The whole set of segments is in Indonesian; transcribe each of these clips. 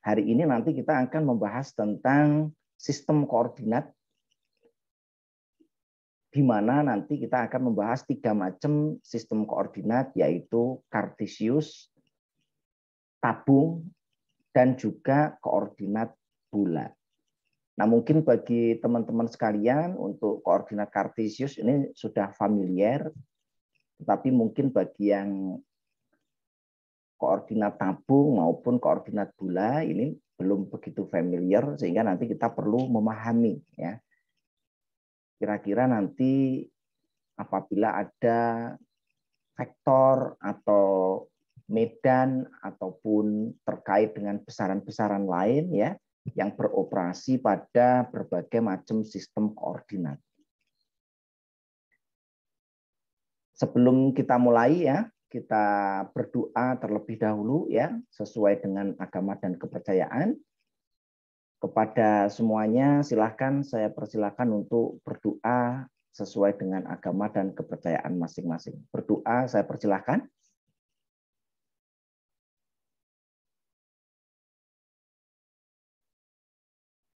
hari ini nanti kita akan membahas tentang sistem koordinat, di mana nanti kita akan membahas 3 macam sistem koordinat, yaitu kartesius, tabung, dan juga koordinat bulat. Nah, mungkin bagi teman-teman sekalian untuk koordinat kartesius ini sudah familiar, tetapi mungkin bagi yang koordinat tabung maupun koordinat bulat ini belum begitu familiar, sehingga nanti kita perlu memahami ya. Kira-kira nanti apabila ada vektor atau medan ataupun terkait dengan besaran-besaran lain ya yang beroperasi pada berbagai macam sistem koordinat. Sebelum kita mulai ya, kita berdoa terlebih dahulu ya, sesuai dengan agama dan kepercayaan. Kepada semuanya silahkan saya persilahkan untuk berdoa sesuai dengan agama dan kepercayaan masing-masing. Berdoa saya persilahkan.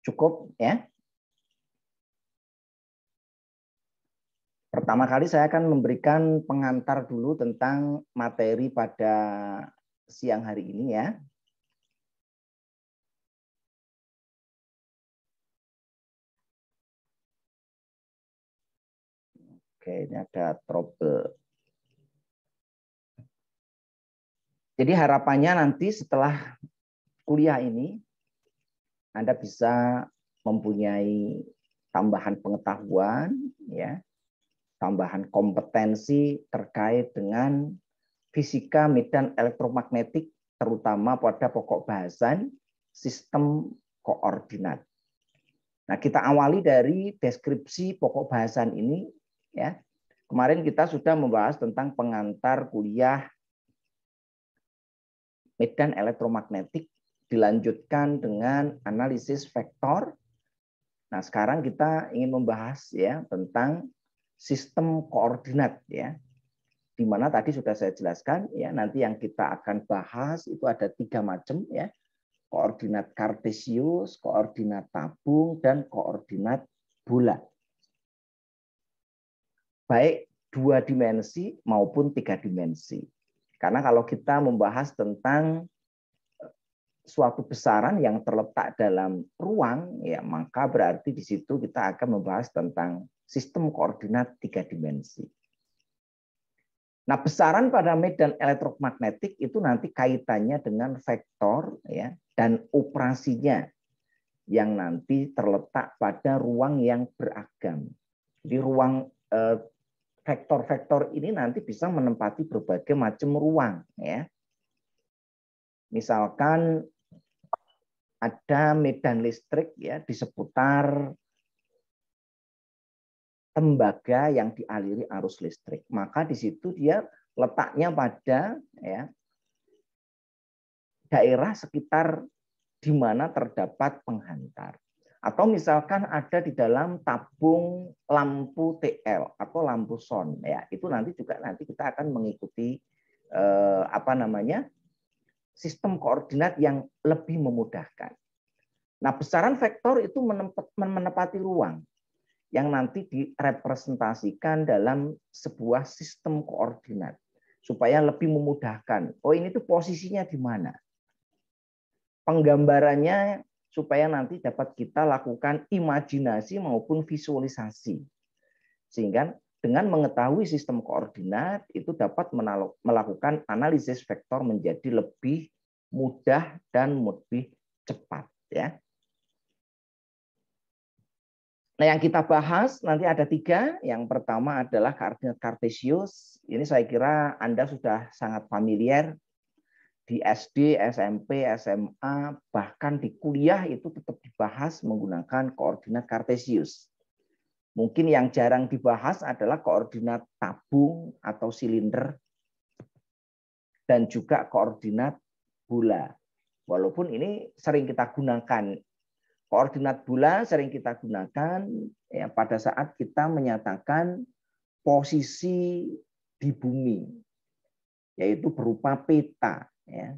Cukup ya. Pertama kali saya akan memberikan pengantar dulu tentang materi pada siang hari ini ya. Oke, ini ada trouble. Jadi harapannya nanti setelah kuliah ini Anda bisa mempunyai tambahan pengetahuan ya, tambahan kompetensi terkait dengan fisika medan elektromagnetik, terutama pada pokok bahasan sistem koordinat. Nah, kita awali dari deskripsi pokok bahasan ini ya. Kemarin kita sudah membahas tentang pengantar kuliah medan elektromagnetik, dilanjutkan dengan analisis vektor. Nah, sekarang kita ingin membahas ya tentang sistem koordinat ya. Di mana tadi sudah saya jelaskan ya, nanti yang kita akan bahas itu ada 3 macam ya. Koordinat kartesius, koordinat tabung, dan koordinat bulat. Baik 2 dimensi maupun 3 dimensi. Karena kalau kita membahas tentang suatu besaran yang terletak dalam ruang, ya maka berarti di situ kita akan membahas tentang sistem koordinat 3 dimensi. Nah, besaran pada medan elektromagnetik itu nanti kaitannya dengan vektor ya dan operasinya yang nanti terletak pada ruang yang beragam. Jadi ruang vektor-vektor ini nanti bisa menempati berbagai macam ruang ya. Misalkan ada medan listrik ya di seputar tembaga yang dialiri arus listrik, maka di situ dia letaknya pada ya, daerah sekitar di mana terdapat penghantar. Atau misalkan ada di dalam tabung lampu TL atau lampu son ya, itu nanti juga nanti kita akan mengikuti sistem koordinat yang lebih memudahkan. Nah, besaran vektor itu menempati ruang yang nanti direpresentasikan dalam sebuah sistem koordinat supaya lebih memudahkan. Oh, ini tuh posisinya di mana? Penggambarannya supaya nanti dapat kita lakukan imajinasi maupun visualisasi. Sehingga dengan mengetahui sistem koordinat itu dapat melakukan analisis vektor menjadi lebih mudah dan lebih cepat ya. Nah, yang kita bahas nanti ada 3. Yang pertama adalah koordinat kartesius. Ini saya kira Anda sudah sangat familiar di SD, SMP, SMA, bahkan di kuliah itu tetap dibahas menggunakan koordinat kartesius. Mungkin yang jarang dibahas adalah koordinat tabung atau silinder dan juga koordinat bulat. Walaupun ini sering kita gunakan. Koordinat bulat sering kita gunakan ya, pada saat kita menyatakan posisi di bumi, yaitu berupa peta. Ya.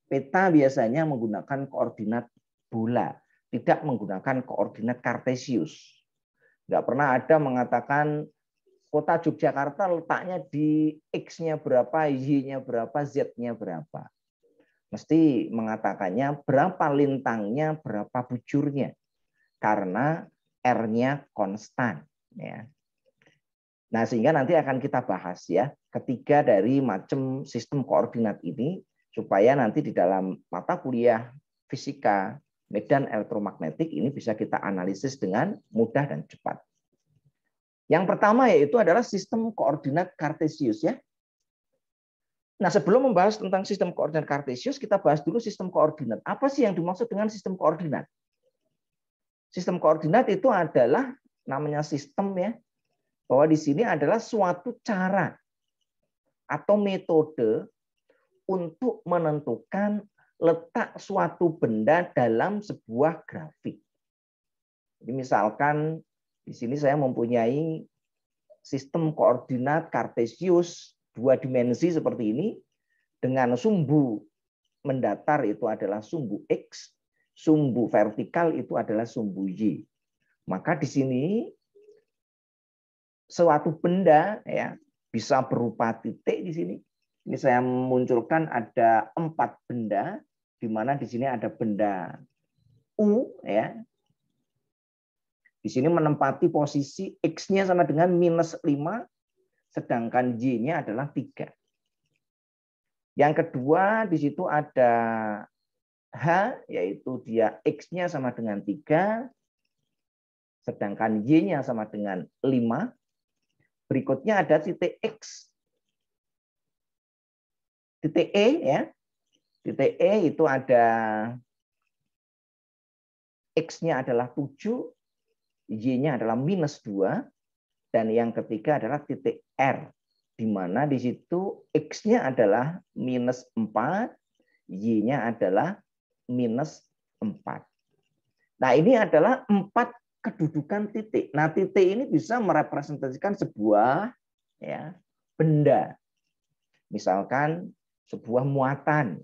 Peta biasanya menggunakan koordinat bola, tidak menggunakan koordinat kartesius. Nggak pernah ada mengatakan kota Yogyakarta letaknya di X-nya berapa, Y-nya berapa, Z-nya berapa. Mesti mengatakannya berapa lintangnya, berapa bujurnya. Karena R-nya konstan. Ya. Nah, sehingga nanti akan kita bahas ya, ketiga dari macam sistem koordinat ini, supaya nanti di dalam mata kuliah fisika, medan elektromagnetik ini bisa kita analisis dengan mudah dan cepat. Yang pertama yaitu adalah sistem koordinat kartesius ya. Nah, sebelum membahas tentang sistem koordinat kartesius, kita bahas dulu sistem koordinat. Apa sih yang dimaksud dengan sistem koordinat? Sistem koordinat itu adalah namanya sistem ya, bahwa di sini adalah suatu cara atau metode untuk menentukan letak suatu benda dalam sebuah grafik. Jadi misalkan di sini saya mempunyai sistem koordinat kartesius 2 dimensi seperti ini dengan sumbu mendatar itu adalah sumbu X, sumbu vertikal itu adalah sumbu Y. Maka di sini suatu benda ya bisa berupa titik di sini. Ini saya munculkan ada 4 benda, di mana di sini ada benda U ya. Di sini menempati posisi X-nya sama dengan -5, sedangkan Y-nya adalah 3. Yang kedua di situ ada H, yaitu dia X-nya sama dengan 3, sedangkan Y-nya sama dengan 5. Berikutnya ada titik X. Titik E ya. Titik E itu ada X-nya adalah 7, Y-nya adalah -2, dan yang ketiga adalah titik R, di mana di situ X-nya adalah -4, Y-nya adalah -4. Nah, ini adalah 4 kedudukan titik. Nah, titik ini bisa merepresentasikan sebuah ya, benda. Misalkan sebuah muatan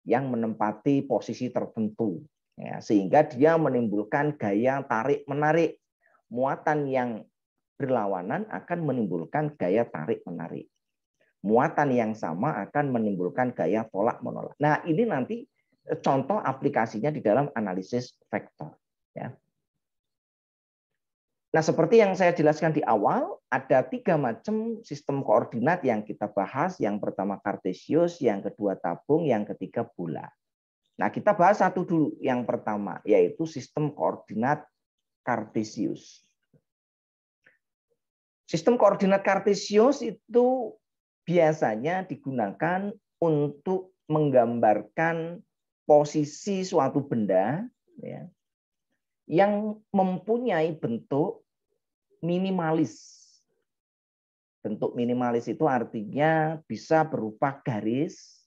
yang menempati posisi tertentu. Ya, sehingga dia menimbulkan gaya tarik-menarik. Muatan yang berlawanan akan menimbulkan gaya tarik-menarik. Muatan yang sama akan menimbulkan gaya tolak-menolak. Nah, ini nanti contoh aplikasinya di dalam analisis vektor. Ya. Nah, seperti yang saya jelaskan di awal, ada 3 macam sistem koordinat yang kita bahas. Yang pertama kartesius, yang kedua tabung, yang ketiga bola. Nah, kita bahas satu dulu. Yang pertama, yaitu sistem koordinat kartesius. Sistem koordinat kartesius itu biasanya digunakan untuk menggambarkan posisi suatu benda ya, yang mempunyai bentuk minimalis. Bentuk minimalis itu artinya bisa berupa garis,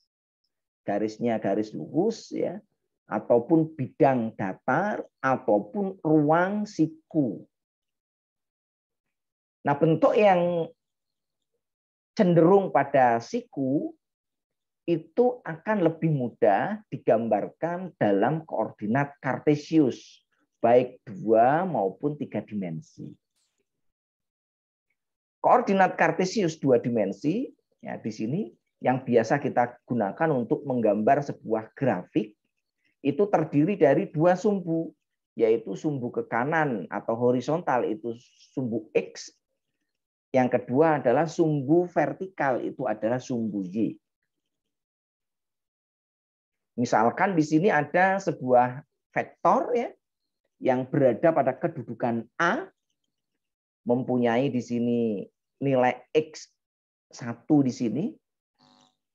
garisnya garis lurus ya, ataupun bidang datar, ataupun ruang siku. Nah, bentuk yang cenderung pada siku itu akan lebih mudah digambarkan dalam koordinat kartesius, baik 2 maupun 3 dimensi. Koordinat kartesius 2 dimensi ya di sini yang biasa kita gunakan untuk menggambar sebuah grafik itu terdiri dari 2 sumbu, yaitu sumbu ke kanan atau horizontal itu sumbu X, yang kedua adalah sumbu vertikal itu adalah sumbu Y. Misalkan di sini ada sebuah vektor ya yang berada pada kedudukan A, mempunyai di sini nilai X1 di sini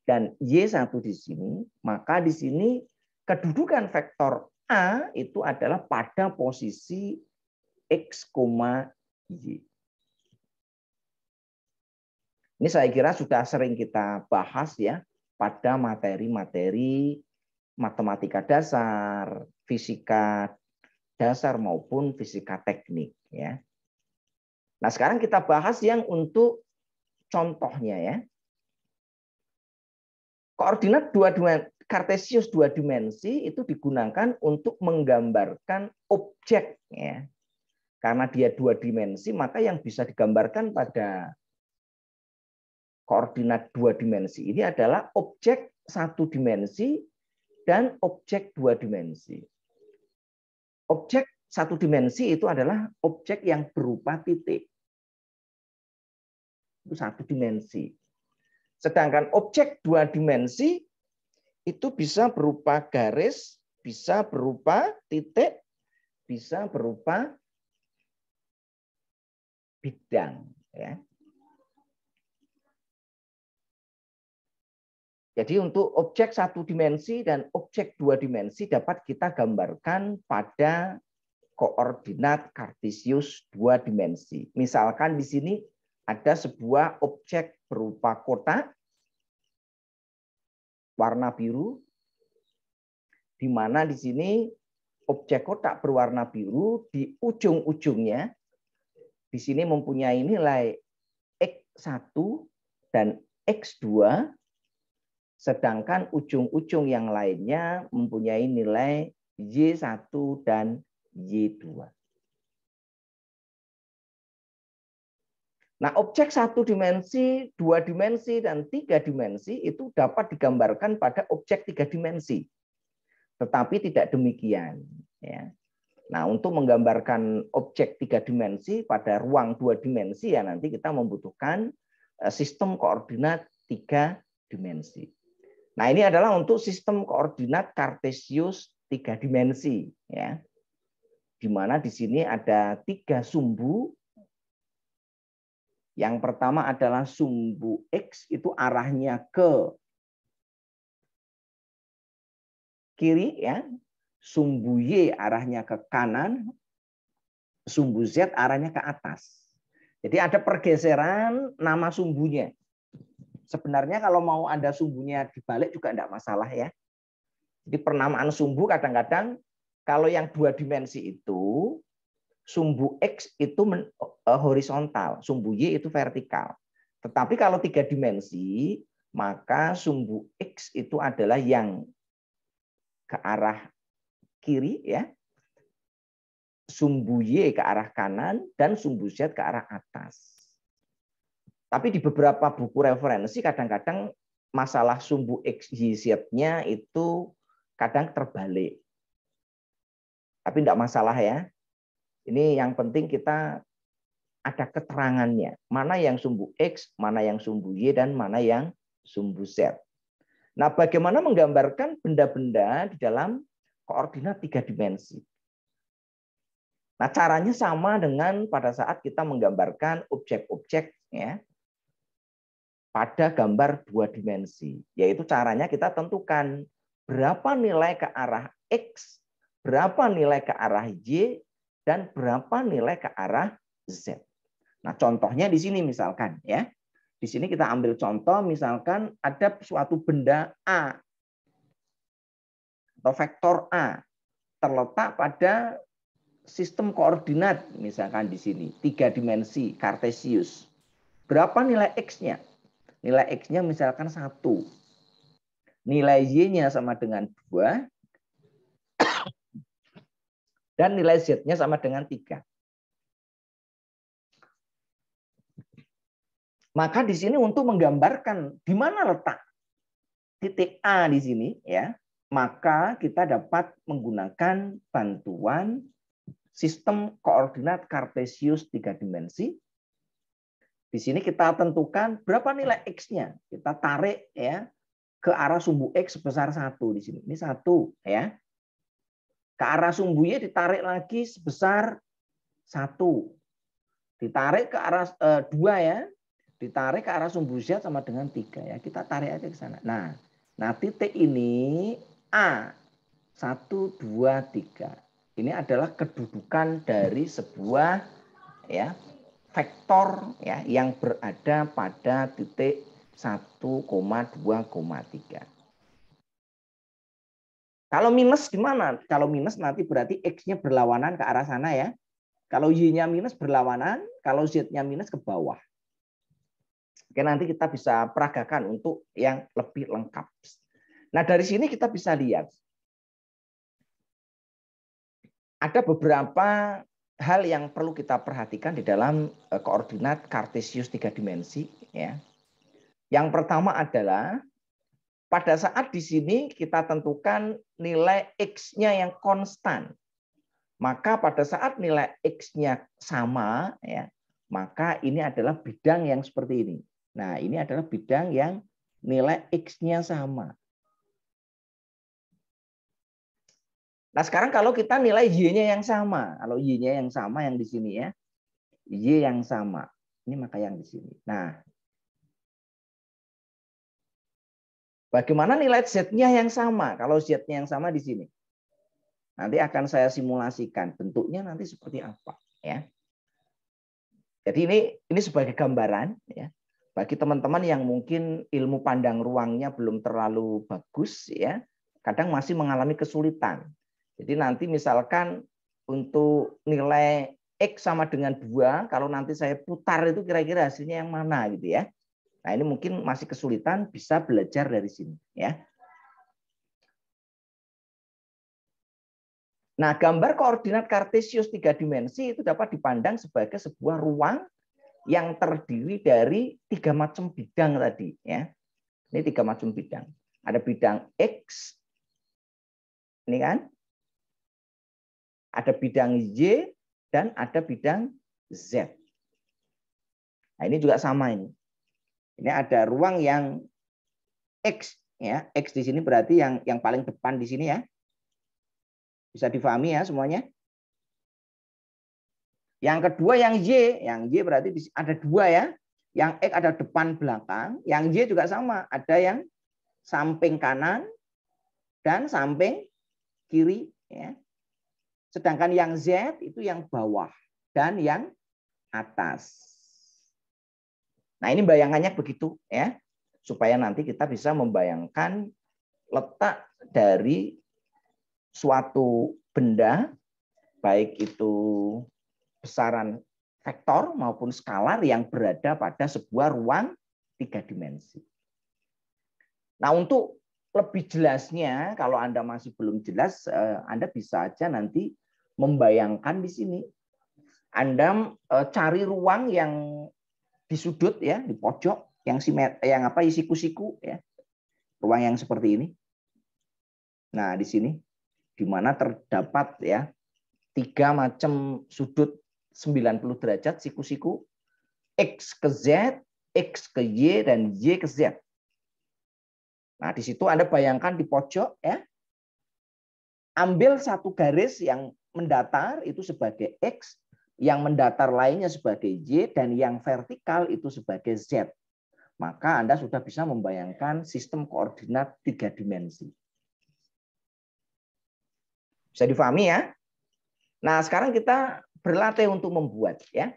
dan Y1 di sini, maka di sini kedudukan vektor A itu adalah pada posisi X, Y. Ini saya kira sudah sering kita bahas ya pada materi-materi matematika dasar, fisika dasar maupun fisika teknik ya. Nah, sekarang kita bahas yang untuk contohnya ya. Koordinat Kartesius dua dimensi itu digunakan untuk menggambarkan objek, ya. Karena dia dua dimensi, maka yang bisa digambarkan pada koordinat dua dimensi ini adalah objek satu dimensi dan objek dua dimensi. Objek satu dimensi itu adalah objek yang berupa titik. Itu satu dimensi. Sedangkan objek dua dimensi itu bisa berupa garis, bisa berupa titik, bisa berupa bidang. Ya. Jadi untuk objek satu dimensi dan objek dua dimensi dapat kita gambarkan pada koordinat Kartesius dua dimensi. Misalkan di sini ada sebuah objek berupa kotak warna biru, di mana di sini objek kotak berwarna biru di ujung-ujungnya di sini mempunyai nilai X1 dan X2, sedangkan ujung-ujung yang lainnya mempunyai nilai Y1 dan Y2. Nah, objek satu dimensi, dua dimensi, dan tiga dimensi itu dapat digambarkan pada objek tiga dimensi. Tetapi tidak demikian. Ya. Nah, untuk menggambarkan objek tiga dimensi pada ruang dua dimensi, ya nanti kita membutuhkan sistem koordinat tiga dimensi. Nah, ini adalah untuk sistem koordinat Kartesius tiga dimensi. Ya. Di mana di sini ada tiga sumbu. Yang pertama adalah sumbu X, itu arahnya ke kiri, ya. Sumbu Y arahnya ke kanan, sumbu Z arahnya ke atas. Jadi ada pergeseran nama sumbunya. Sebenarnya kalau mau ada sumbunya dibalik juga tidak masalah, ya. Jadi penamaan sumbu kadang-kadang kalau yang dua dimensi itu sumbu X itu horizontal, sumbu Y itu vertikal. Tetapi kalau tiga dimensi, maka sumbu X itu adalah yang ke arah kiri, ya. Sumbu Y ke arah kanan dan sumbu Z ke arah atas. Tapi di beberapa buku referensi kadang-kadang masalah sumbu X, Y, Z-nya itu kadang terbalik. Tapi tidak masalah, ya. Ini yang penting kita ada keterangannya. Mana yang sumbu X, mana yang sumbu Y, dan mana yang sumbu Z. Nah, bagaimana menggambarkan benda-benda di dalam koordinat tiga dimensi? Nah, caranya sama dengan pada saat kita menggambarkan objek-objek, ya, pada gambar dua dimensi. Yaitu caranya kita tentukan berapa nilai ke arah X, berapa nilai ke arah Y, dan berapa nilai ke arah Z. Nah, contohnya di sini misalkan, ya. Di sini kita ambil contoh, misalkan ada suatu benda A atau vektor A terletak pada sistem koordinat, misalkan di sini, tiga dimensi Kartesius. Berapa nilai X-nya? Nilai X-nya misalkan 1. Nilai Y-nya sama dengan 2. Dan nilai Z-nya sama dengan 3. Maka di sini untuk menggambarkan di mana letak titik A di sini, ya, maka kita dapat menggunakan bantuan sistem koordinat Kartesius tiga dimensi. Di sini kita tentukan berapa nilai X-nya. Kita tarik, ya, ke arah sumbu X sebesar 1 di sini. Ini 1, ya. Ke arah sumbu Y ditarik lagi sebesar 1. Ditarik ke arah 2, ya. Ditarik ke arah sumbu Z sama dengan 3, ya. Kita tarik aja ke sana. Nah, titik ini A 1, 2, 3. Ini adalah kedudukan dari sebuah, ya, vektor, ya, yang berada pada titik 1,2,3. Kalau minus gimana? Kalau minus nanti berarti X-nya berlawanan ke arah sana, ya. Kalau Y-nya minus berlawanan, kalau Z-nya minus ke bawah. Oke, nanti kita bisa peragakan untuk yang lebih lengkap. Nah, dari sini kita bisa lihat ada beberapa hal yang perlu kita perhatikan di dalam koordinat kartesius 3 dimensi. Ya. Yang pertama adalah pada saat di sini kita tentukan nilai X-nya yang konstan. Maka pada saat nilai X-nya sama, ya, maka ini adalah bidang yang seperti ini. Nah, ini adalah bidang yang nilai X-nya sama. Nah, sekarang kalau kita nilai Y-nya yang sama, kalau Y-nya yang sama yang di sini ya, Y yang sama, ini maka yang di sini. Nah, bagaimana nilai Z-nya yang sama? Kalau Z-nya yang sama di sini. Nanti akan saya simulasikan bentuknya nanti seperti apa, ya. Jadi ini sebagai gambaran, ya, bagi teman-teman yang mungkin ilmu pandang ruangnya belum terlalu bagus, ya, kadang masih mengalami kesulitan. Jadi nanti misalkan untuk nilai X sama dengan 2, kalau nanti saya putar itu kira-kira hasilnya yang mana gitu ya. Nah, ini mungkin masih kesulitan, bisa belajar dari sini, ya. Nah, gambar koordinat kartesius 3 dimensi itu dapat dipandang sebagai sebuah ruang yang terdiri dari 3 macam bidang tadi. Ya. Ini 3 macam bidang. Ada bidang X, ini kan? Ada bidang Y, dan ada bidang Z. Nah, ini juga sama ini. Ini ada ruang yang X. Ya. X di sini berarti yang paling depan di sini ya. Bisa difahami ya semuanya. Yang kedua yang Y berarti ada 2 ya. Yang X ada depan belakang, yang Y juga sama, ada yang samping kanan dan samping kiri ya. Sedangkan yang Z itu yang bawah dan yang atas. Nah, ini bayangannya begitu ya. Supaya nanti kita bisa membayangkan letak dari suatu benda baik itu besaran vektor maupun skalar yang berada pada sebuah ruang 3 dimensi. Nah, untuk lebih jelasnya, kalau Anda masih belum jelas, Anda bisa aja nanti membayangkan di sini. Anda cari ruang yang di sudut ya, di pojok, yang siku-siku ya. Ruang yang seperti ini. Nah, di sini di mana terdapat ya 3 macam sudut 90 derajat siku-siku, X ke Z, X ke Y, dan Y ke Z. Nah, di situ Anda bayangkan di pojok, ya, ambil satu garis yang mendatar itu sebagai X, yang mendatar lainnya sebagai Y, dan yang vertikal itu sebagai Z. Maka Anda sudah bisa membayangkan sistem koordinat 3 dimensi. Bisa difahami ya? Nah, sekarang kita berlatih untuk membuat ya.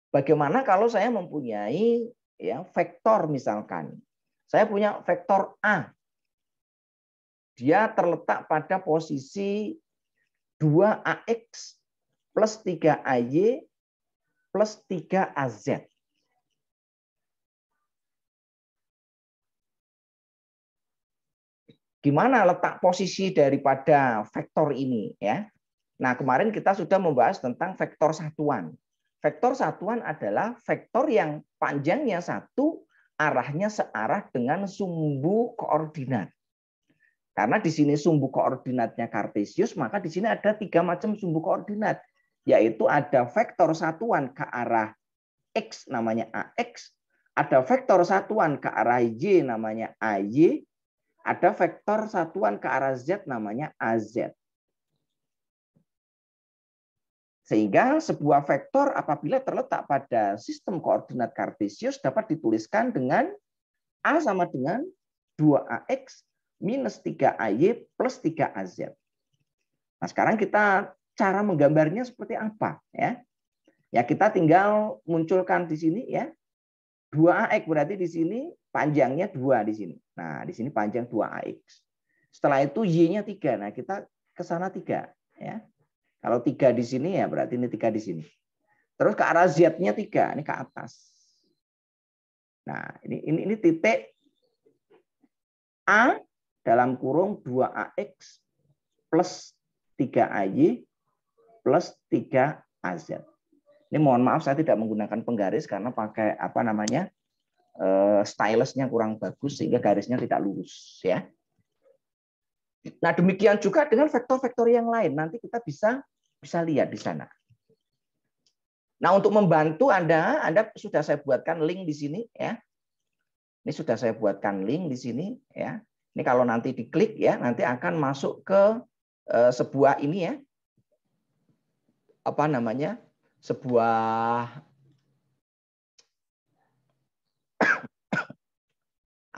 Bagaimana kalau saya mempunyai ya vektor misalkan. Saya punya vektor A. Dia terletak pada posisi 2AX plus 3AY plus 3AZ. Gimana letak posisi daripada vektor ini ya? Nah, kemarin kita sudah membahas tentang vektor satuan. Vektor satuan adalah vektor yang panjangnya 1, arahnya searah dengan sumbu koordinat. Karena di sini sumbu koordinatnya kartesius, maka di sini ada 3 macam sumbu koordinat, yaitu ada vektor satuan ke arah X namanya AX, ada vektor satuan ke arah Y namanya AY, ada vektor satuan ke arah Z namanya AZ. Sehingga sebuah vektor apabila terletak pada sistem koordinat kartesius dapat dituliskan dengan A sama dengan 2AX minus 3AY plus 3AZ. Nah, sekarang kita cara menggambarnya seperti apa ya? Ya, kita tinggal munculkan di sini ya. 2AX berarti di sini panjangnya 2 di sini. Nah, di sini panjang 2AX. Setelah itu Y-nya 3. Nah, kita ke sana 3 ya. Kalau 3 di sini ya berarti ini 3 di sini. Terus ke arah Z-nya 3, ini ke atas. Nah, ini titik A dalam kurung 2AX plus 3AY plus 3AZ. Ini mohon maaf saya tidak menggunakan penggaris karena pakai apa namanya stylusnya kurang bagus sehingga garisnya tidak lurus ya. Nah, demikian juga dengan vektor-vektor yang lain. Nanti kita bisa lihat di sana. Nah, untuk membantu Anda sudah saya buatkan link di sini ya. Ini sudah saya buatkan link di sini ya. Ini kalau nanti diklik ya, nanti akan masuk ke sebuah ini ya. Apa namanya? Sebuah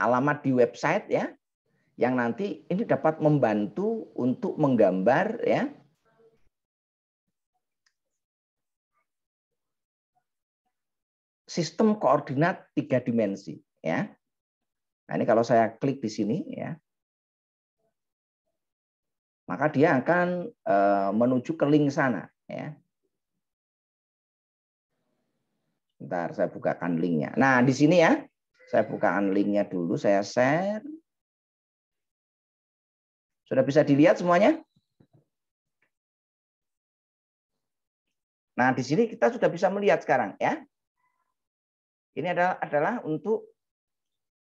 alamat di website ya, yang nanti ini dapat membantu untuk menggambar ya sistem koordinat 3 dimensi ya. Nah, ini kalau saya klik di sini ya, maka dia akan menuju ke link sana ya. Bentar, saya bukakan linknya. Nah, di sini ya, saya bukakan linknya dulu, saya share. Sudah bisa dilihat semuanya? Nah, di sini kita sudah bisa melihat sekarang ya. Ini adalah untuk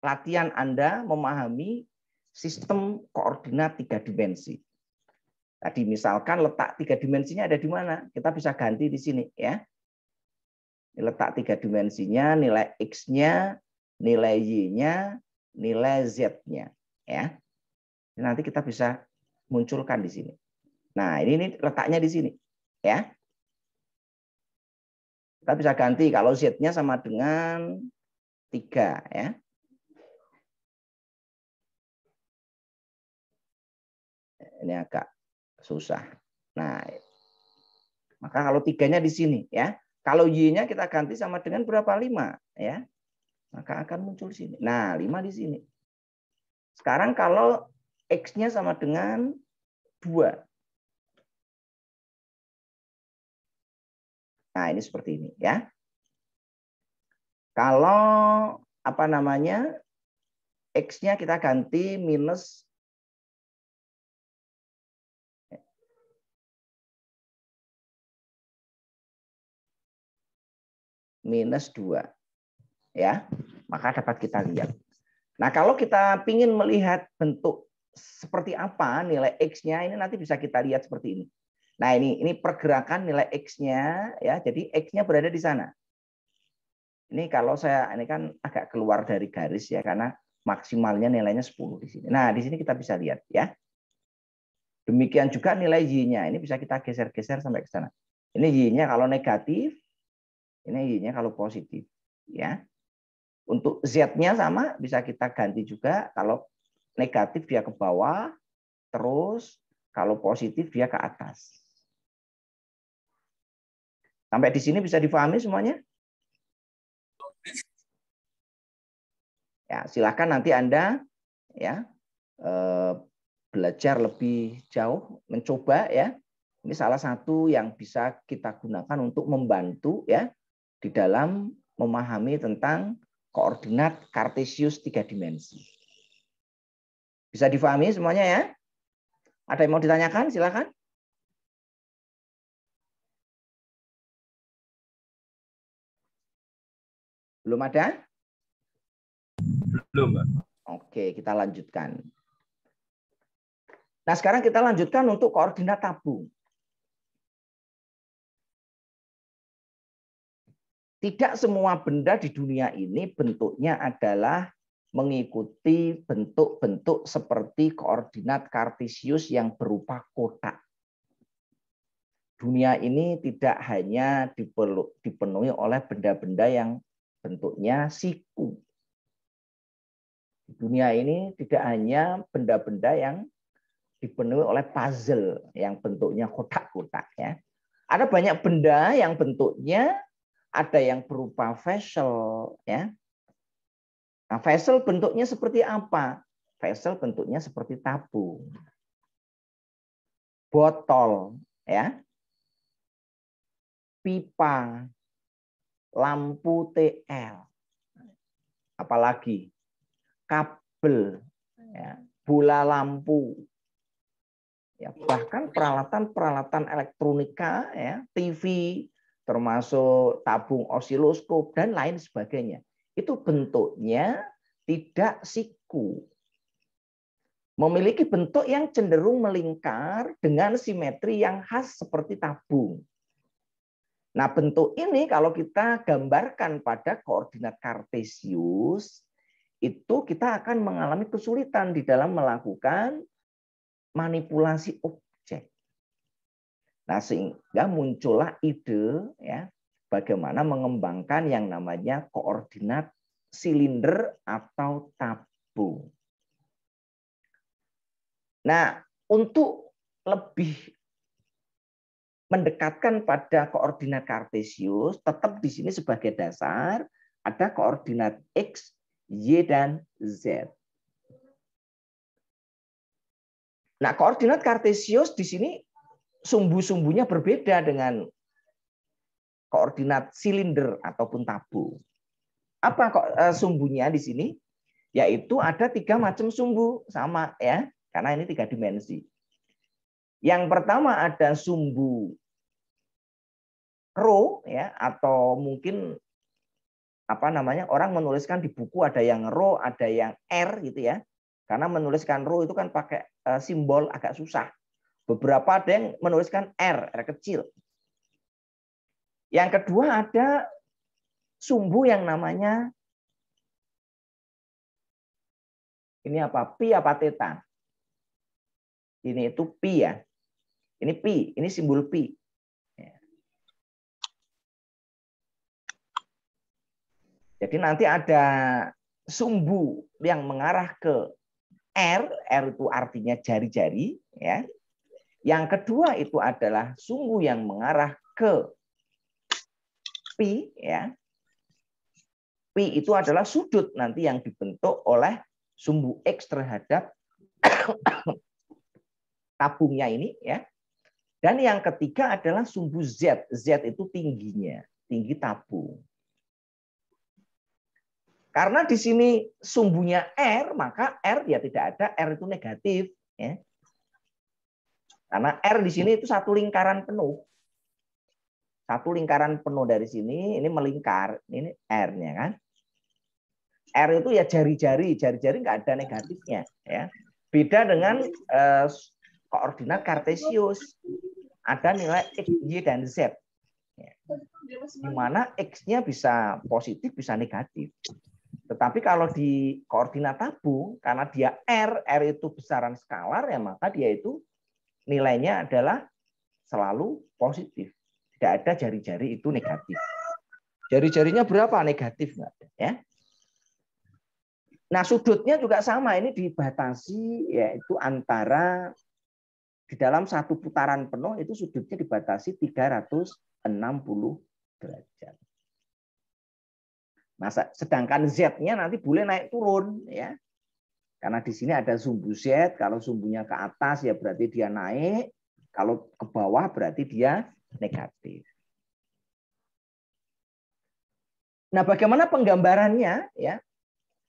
latihan Anda memahami sistem koordinat 3 dimensi. Tadi misalkan letak 3 dimensinya ada di mana? Kita bisa ganti di sini ya. Letak 3 dimensinya, nilai X-nya, nilai Y-nya, nilai Z-nya. Ya. Nanti kita bisa munculkan di sini. Nah, ini letaknya di sini. Ya. Kita bisa ganti kalau Z-nya sama dengan 3. Ya. Ini agak susah. Nah, maka kalau 3-nya di sini. Ya. Kalau Y-nya kita ganti sama dengan berapa? 5. Ya. Maka akan muncul sini. Nah, 5 di sini. Sekarang kalau X-nya sama dengan 2. Nah, ini seperti ini ya. Kalau apa namanya? X-nya kita ganti minus minus 2. Ya. Maka dapat kita lihat. Nah, kalau kita ingin melihat bentuk seperti apa nilai X-nya, ini nanti bisa kita lihat seperti ini. Nah, ini pergerakan nilai X-nya ya. Jadi X-nya berada di sana. Ini kalau ini kan agak keluar dari garis ya karena maksimalnya nilainya 10 di sini. Nah, di sini kita bisa lihat ya. Demikian juga nilai Y-nya. Ini bisa kita geser-geser sampai ke sana. Ini Y-nya kalau negatif, ini Y-nya kalau positif ya. Untuk Z-nya sama, bisa kita ganti juga. Kalau negatif dia ke bawah, terus kalau positif dia ke atas. Sampai di sini bisa difahami semuanya? Ya, silakan nanti Anda ya belajar lebih jauh, mencoba ya. Ini salah satu yang bisa kita gunakan untuk membantu ya di dalam memahami tentang koordinat Kartesius 3 dimensi. Bisa difahami semuanya ya? Ada yang mau ditanyakan? Silakan. Belum ada? Belum, Mbak. Oke, kita lanjutkan. Nah, sekarang kita lanjutkan untuk koordinat tabung. Tidak semua benda di dunia ini bentuknya adalah mengikuti bentuk-bentuk seperti koordinat Kartesius yang berupa kotak. Dunia ini tidak hanya dipenuhi oleh benda-benda yang bentuknya siku. Dunia ini tidak hanya benda-benda yang dipenuhi oleh puzzle yang bentuknya kotak-kotak ya. Ada banyak benda yang bentuknya ada yang berupa vessel ya. Nah, vessel bentuknya seperti apa? Vessel bentuknya seperti tabung. Botol ya. Pipa, lampu TL. apalagi kabel, ya, bola lampu, ya, bahkan peralatan-peralatan elektronika, ya, TV, termasuk tabung osiloskop dan lain sebagainya. Itu bentuknya tidak siku. Memiliki bentuk yang cenderung melingkar dengan simetri yang khas seperti tabung. Nah, bentuk ini kalau kita gambarkan pada koordinat kartesius, itu kita akan mengalami kesulitan di dalam melakukan manipulasi objek. Nah, sehingga muncullah ide, ya, bagaimana mengembangkan yang namanya koordinat silinder atau tabung. Nah, untuk lebih mendekatkan pada koordinat kartesius, tetap di sini sebagai dasar ada koordinat X, Y, dan Z. Nah, koordinat kartesius di sini sumbu-sumbunya berbeda dengan koordinat silinder ataupun tabung. Apa kok sumbunya di sini? Yaitu ada 3 macam sumbu, sama ya, karena ini 3 dimensi. Yang pertama ada sumbu rho, ya, atau mungkin apa namanya, orang menuliskan di buku ada yang rho, ada yang R gitu ya. Karena menuliskan rho itu kan pakai simbol agak susah. Beberapa ada yang menuliskan R kecil. Yang kedua ada sumbu yang namanya, ini apa? Pi apa theta? Ini itu pi ya. Ini pi, ini simbol pi. Jadi nanti ada sumbu yang mengarah ke R itu artinya jari-jari, ya. Yang kedua itu adalah sumbu yang mengarah ke pi, ya. Pi itu adalah sudut nanti yang dibentuk oleh sumbu X terhadap tabungnya ini, ya. Dan yang ketiga adalah sumbu Z. Z itu tingginya, tinggi tabung. Karena di sini sumbunya R, maka R ya tidak ada, R itu negatif, ya. Karena R di sini itu satu lingkaran penuh. Satu lingkaran penuh dari sini, ini melingkar, ini R-nya kan. R itu ya jari-jari, jari-jari nggak ada negatifnya, ya. Beda dengan koordinat kartesius. Ada nilai X, Y, dan Z. Di mana X-nya bisa positif, bisa negatif. Tetapi kalau di koordinat tabung, karena dia R itu besaran skalar, ya maka dia itu nilainya adalah selalu positif. Tidak ada jari-jari itu negatif. Jari-jarinya berapa? Negatif. Ya. Nah, sudutnya juga sama. Ini dibatasi, yaitu antara di dalam satu putaran penuh itu sudutnya dibatasi 360 derajat. Nah, sedangkan Z-nya nanti boleh naik turun, ya. Karena di sini ada sumbu Z, kalau sumbunya ke atas ya berarti dia naik, kalau ke bawah berarti dia negatif. Nah, bagaimana penggambarannya, ya?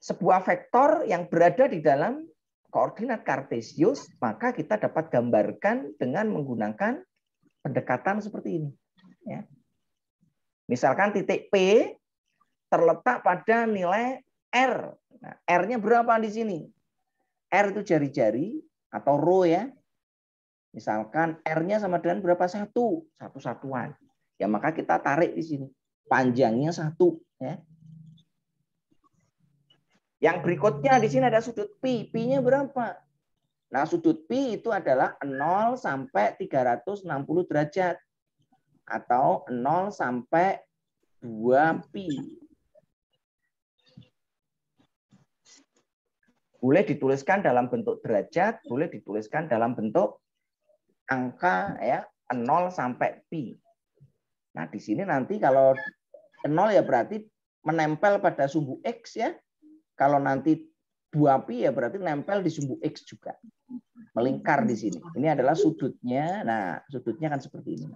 Sebuah vektor yang berada di dalam koordinat kartesius, maka kita dapat gambarkan dengan menggunakan pendekatan seperti ini. Ya. Misalkan titik P terletak pada nilai R. Nah, R-nya berapa di sini? R itu jari-jari atau rho, ya. Misalkan R-nya sama dengan berapa? 1. Satu satuan. Ya, maka kita tarik di sini. Panjangnya 1. Ya. Yang berikutnya di sini ada sudut pi. Pi-nya berapa? Nah, sudut pi itu adalah 0 sampai 360 derajat. Atau 0 sampai 2 pi. Boleh dituliskan dalam bentuk derajat, boleh dituliskan dalam bentuk angka, ya, 0 sampai pi. Nah, di sini nanti kalau 0 ya berarti menempel pada sumbu X, ya. Kalau nanti 2 pi ya berarti nempel di sumbu X juga. Melingkar di sini. Ini adalah sudutnya. Nah, sudutnya kan seperti ini.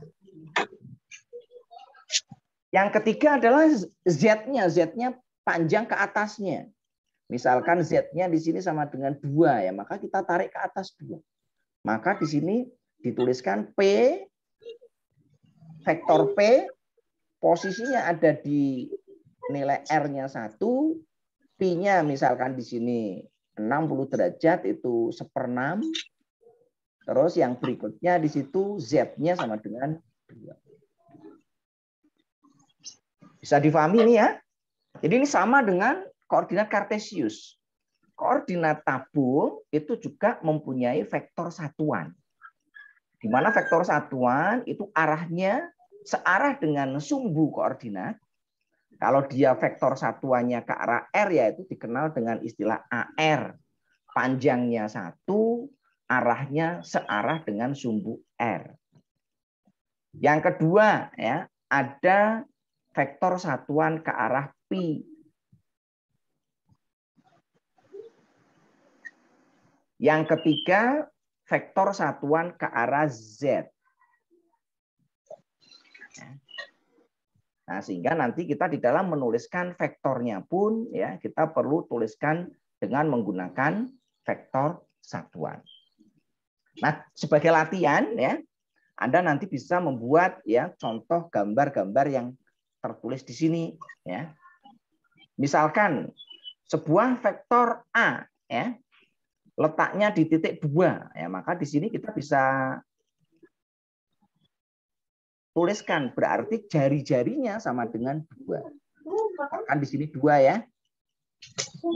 Yang ketiga adalah Z-nya. Z-nya panjang ke atasnya. Misalkan Z-nya di sini sama dengan 2 ya, maka kita tarik ke atas 2. Maka di sini dituliskan P, vektor P, posisinya ada di nilai R-nya 1, Pi-nya misalkan di sini 60 derajat itu 1/6. Terus yang berikutnya di situ Z-nya sama dengan 2. Bisa difahami ini ya? Jadi ini sama dengan koordinat kartesius. Koordinat tabung itu juga mempunyai vektor satuan. Di mana vektor satuan itu arahnya searah dengan sumbu koordinat. Kalau dia vektor satuannya ke arah R, yaitu dikenal dengan istilah AR. Panjangnya 1, arahnya searah dengan sumbu R. Yang kedua, ya, ada vektor satuan ke arah Pi. Yang ketiga, vektor satuan ke arah Z. Nah, sehingga nanti kita di dalam menuliskan vektornya pun ya kita perlu tuliskan dengan menggunakan vektor satuan. Nah, sebagai latihan ya, Anda nanti bisa membuat ya contoh gambar-gambar yang tertulis di sini ya. Misalkan sebuah vektor A ya, letaknya di titik 2 ya, maka di sini kita bisa tuliskan berarti jari-jarinya sama dengan 2. Misalkan di sini 2 ya.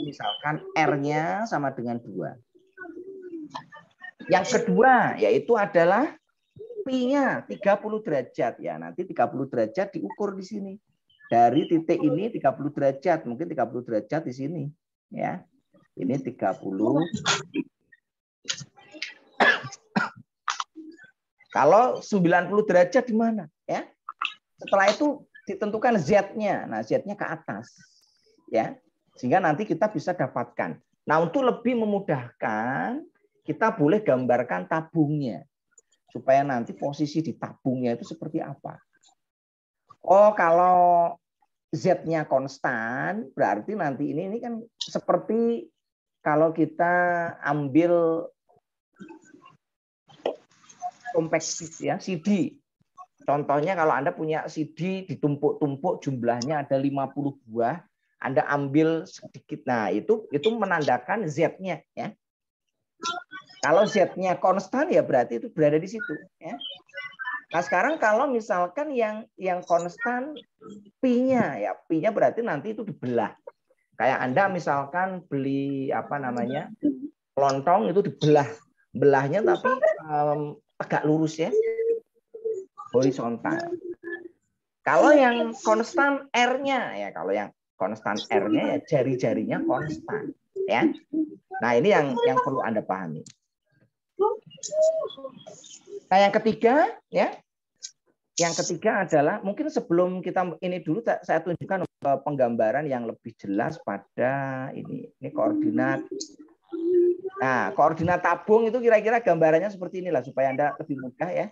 Misalkan R-nya sama dengan 2. Yang kedua yaitu adalah Pi-nya 30 derajat ya. Nanti 30 derajat diukur di sini. Dari titik ini 30 derajat, mungkin 30 derajat di sini ya. Ini 30. Kalau 90 derajat di mana? Ya. Setelah itu ditentukan Z-nya. Nah, Z-nya ke atas. Ya. Sehingga nanti kita bisa dapatkan. Nah, untuk lebih memudahkan, kita boleh gambarkan tabungnya. Supaya nanti posisi di tabungnya itu seperti apa. Oh, kalau Z-nya konstan, berarti nanti ini kan seperti kalau kita ambil kompleks ya, CD. Contohnya kalau Anda punya CD ditumpuk-tumpuk jumlahnya ada 50 buah, Anda ambil sedikit. Nah, itu menandakan Z-nya ya. Kalau Z-nya konstan ya berarti itu berada di situ ya. Nah, sekarang kalau misalkan yang konstan Pi-nya ya, Pi-nya berarti nanti itu dibelah. Kayak Anda misalkan beli apa namanya? Lontong itu dibelah. Belahnya tapi tegak lurus ya, horizontal. Kalau yang konstan R-nya ya, kalau yang konstan R-nya ya jari-jarinya konstan ya. Nah, ini yang perlu Anda pahami. Nah, yang ketiga ya. Yang ketiga adalah mungkin sebelum kita ini dulu saya tunjukkan penggambaran yang lebih jelas pada ini koordinat. Nah, koordinat tabung itu kira-kira gambarannya seperti inilah supaya Anda lebih mudah ya.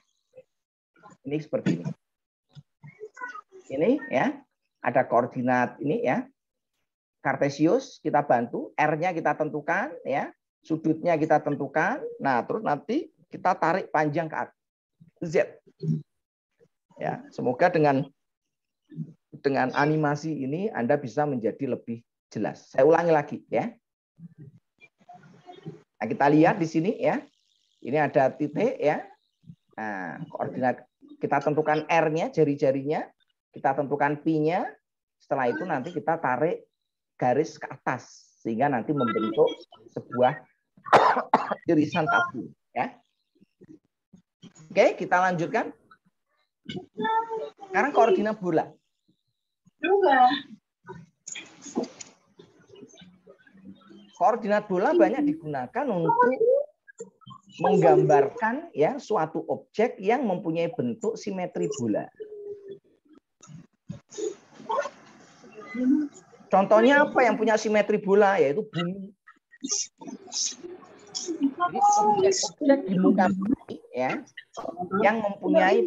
Ini seperti ini. Ini ya, ada koordinat ini ya. Kartesius kita bantu, R-nya kita tentukan ya, sudutnya kita tentukan. Nah, terus nanti kita tarik panjang ke Z. Ya, semoga dengan animasi ini Anda bisa menjadi lebih jelas. Saya ulangi lagi ya. Nah, kita lihat di sini ya. Ini ada titik ya. Nah, koordinat kita tentukan R-nya, jari-jarinya, kita tentukan Pi-nya. Setelah itu nanti kita tarik garis ke atas sehingga nanti membentuk sebuah irisan tabung ya. Oke, kita lanjutkan. Sekarang koordinat bola. Koordinat bola banyak digunakan untuk menggambarkan ya suatu objek yang mempunyai bentuk simetri bola. Contohnya apa yang punya simetri bola? Yaitu bumi. Jadi objek di muka bumi ya yang mempunyai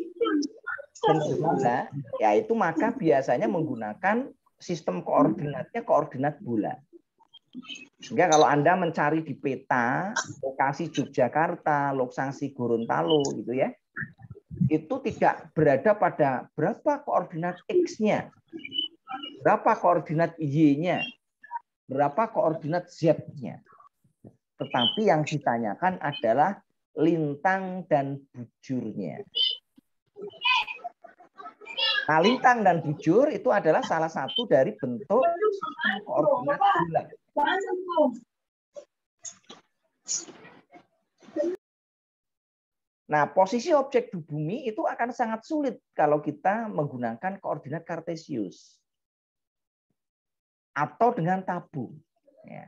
bentuk bola, yaitu maka biasanya menggunakan sistem koordinatnya koordinat bulat. Sehingga kalau Anda mencari di peta lokasi Yogyakarta, lokasi Gorontalo gitu ya, itu tidak berada pada berapa koordinat X-nya, berapa koordinat Y-nya, berapa koordinat Z-nya. Tetapi yang ditanyakan adalah lintang dan bujurnya. Nah, lintang dan bujur itu adalah salah satu dari bentuk sistem koordinat bulat. Nah, posisi objek di bumi itu akan sangat sulit kalau kita menggunakan koordinat kartesius atau dengan tabung. Ya.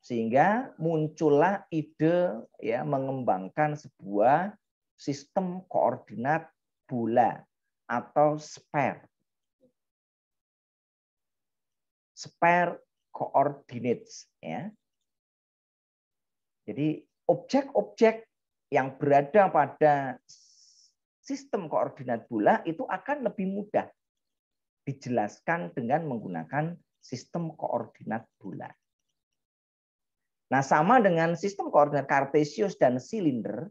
Sehingga muncullah ide ya mengembangkan sebuah sistem koordinat bola atau spare. Spare coordinates ya. Jadi objek-objek yang berada pada sistem koordinat bola itu akan lebih mudah dijelaskan dengan menggunakan sistem koordinat bola. Nah, sama dengan sistem koordinat kartesius dan silinder,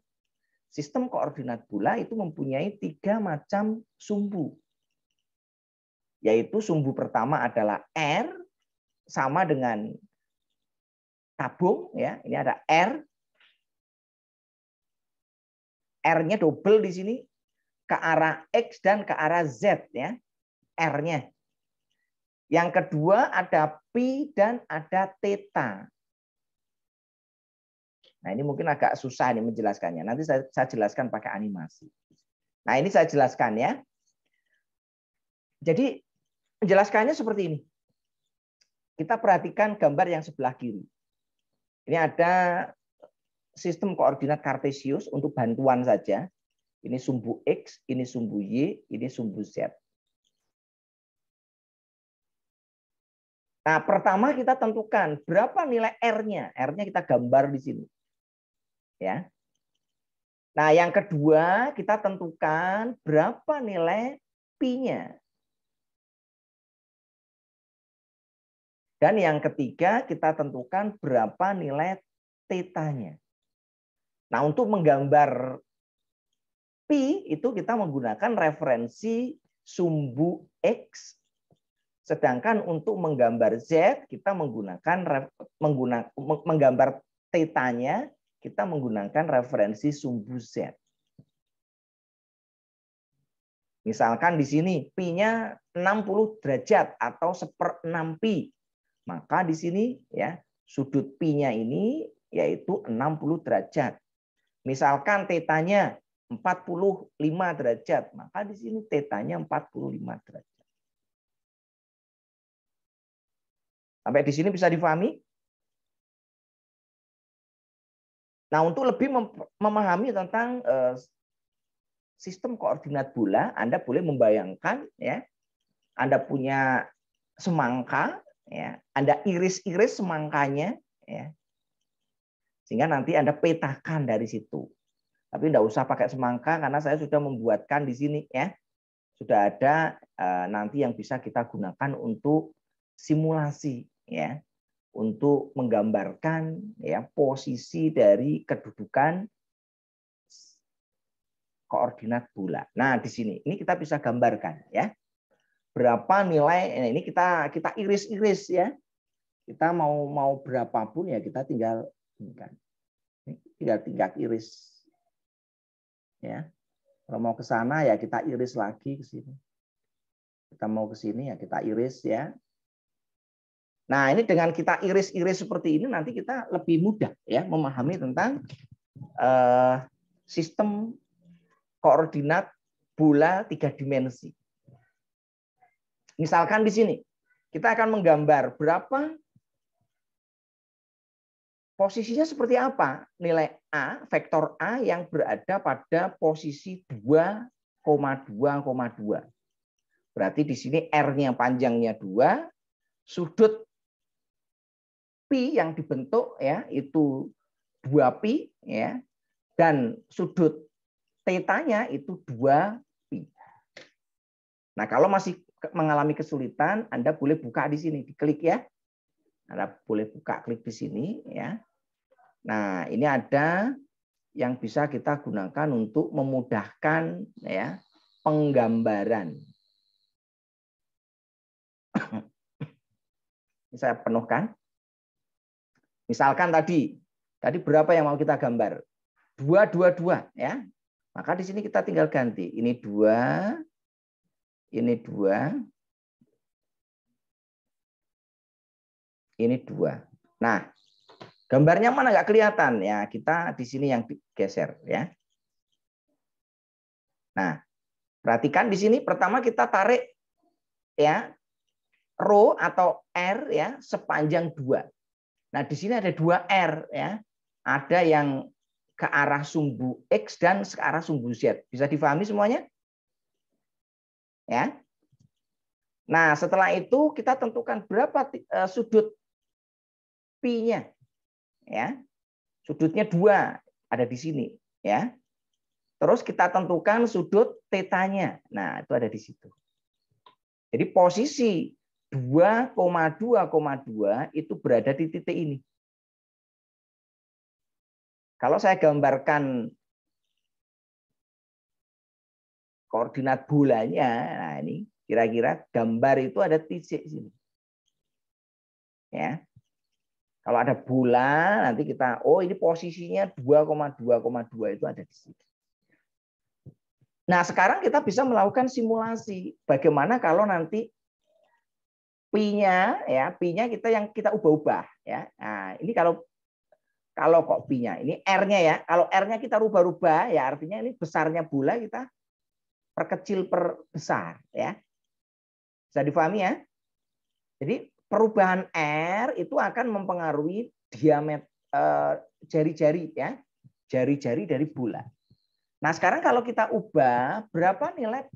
sistem koordinat bola itu mempunyai 3 macam sumbu. Yaitu sumbu pertama adalah R, sama dengan tabung ya. Ini ada R. R-nya double di sini ke arah X dan ke arah Z ya. R-nya. Yang kedua ada pi dan ada theta. Nah, ini mungkin agak susah nih menjelaskannya. Nanti saya jelaskan pakai animasi. Nah, ini saya jelaskan ya. Jadi, menjelaskannya seperti ini. Kita perhatikan gambar yang sebelah kiri. Ini ada sistem koordinat kartesius untuk bantuan saja. Ini sumbu X, ini sumbu Y, ini sumbu Z. Nah, pertama kita tentukan berapa nilai R-nya. R-nya kita gambar di sini. Ya. Nah, yang kedua kita tentukan berapa nilai pi-nya. Dan yang ketiga kita tentukan berapa nilai theta-nya. Nah, untuk menggambar pi itu kita menggunakan referensi sumbu X. Sedangkan untuk menggambar Z kita menggambar theta-nya kita menggunakan referensi sumbu Z. Misalkan di sini pi-nya 60 derajat atau 1/6 pi. Maka di sini ya sudut pi-nya ini yaitu 60 derajat. Misalkan theta-nya 45 derajat, maka di sini theta-nya 45 derajat. Sampai di sini bisa difahami? Nah, untuk lebih memahami tentang sistem koordinat bola, Anda boleh membayangkan ya, Anda punya semangka, ya, Anda iris-iris semangkanya, ya, sehingga nanti Anda petakan dari situ. Tapi tidak usah pakai semangka karena saya sudah membuatkan di sini, ya, sudah ada nanti yang bisa kita gunakan untuk simulasi, ya. Untuk menggambarkan ya posisi dari kedudukan koordinat bola. Nah, di sini ini kita bisa gambarkan ya. Berapa nilai ini kita iris-iris ya. Kita mau berapapun ya kita tinggal iris ya. Kalau mau ke sana ya kita iris lagi ke sini. Kita mau ke sini ya kita iris ya. Nah, ini dengan kita iris-iris seperti ini nanti kita lebih mudah ya memahami tentang sistem koordinat bola 3 dimensi. Misalkan di sini kita akan menggambar berapa posisinya seperti apa nilai A, vektor A yang berada pada posisi 2,2,2. Berarti di sini R-nya panjangnya 2, sudut pi yang dibentuk ya itu 2 pi ya dan sudut theta-nya itu 2 pi. Nah, mengalami kesulitan, Anda boleh buka di sini, diklik ya. Anda boleh buka, klik di sini ya. Nah, ini ada yang bisa kita gunakan untuk memudahkan ya penggambaran. Ini saya penuhkan. Misalkan tadi berapa yang mau kita gambar? 2, 2, 2 ya. Maka di sini kita tinggal ganti. Ini 2, ini 2, ini 2. Nah, gambarnya mana nggak kelihatan ya? Kita di sini yang geser ya. Nah, perhatikan di sini pertama kita tarik ya row atau R ya sepanjang 2. Nah, di sini ada 2 R ya. Ada yang ke arah sumbu X dan ke arah sumbu Z. Bisa difahami semuanya? Ya. Nah, setelah itu kita tentukan berapa sudut pi-nya. Ya. Sudutnya 2 ada di sini ya. Terus kita tentukan sudut tetanya. Nah, itu ada di situ. Jadi posisi 2,2,2 itu berada di titik ini. Kalau saya gambarkan koordinat bolanya, nah ini kira-kira gambar itu ada titik sini. Ya. Kalau ada bola, nanti kita, oh ini posisinya 2,2,2 itu ada di sini. Nah, sekarang kita bisa melakukan simulasi. Bagaimana kalau nanti pi-nya ya, pi-nya kita ubah-ubah ya. Nah, ini kalau kok pi-nya, ini R-nya ya. Kalau R-nya kita rubah-rubah ya artinya ini besarnya bola kita perkecil perbesar ya. Bisa difahami ya? Jadi perubahan R itu akan mempengaruhi diameter jari-jari ya. Jari-jari dari bola. Nah, sekarang kalau kita ubah berapa nilai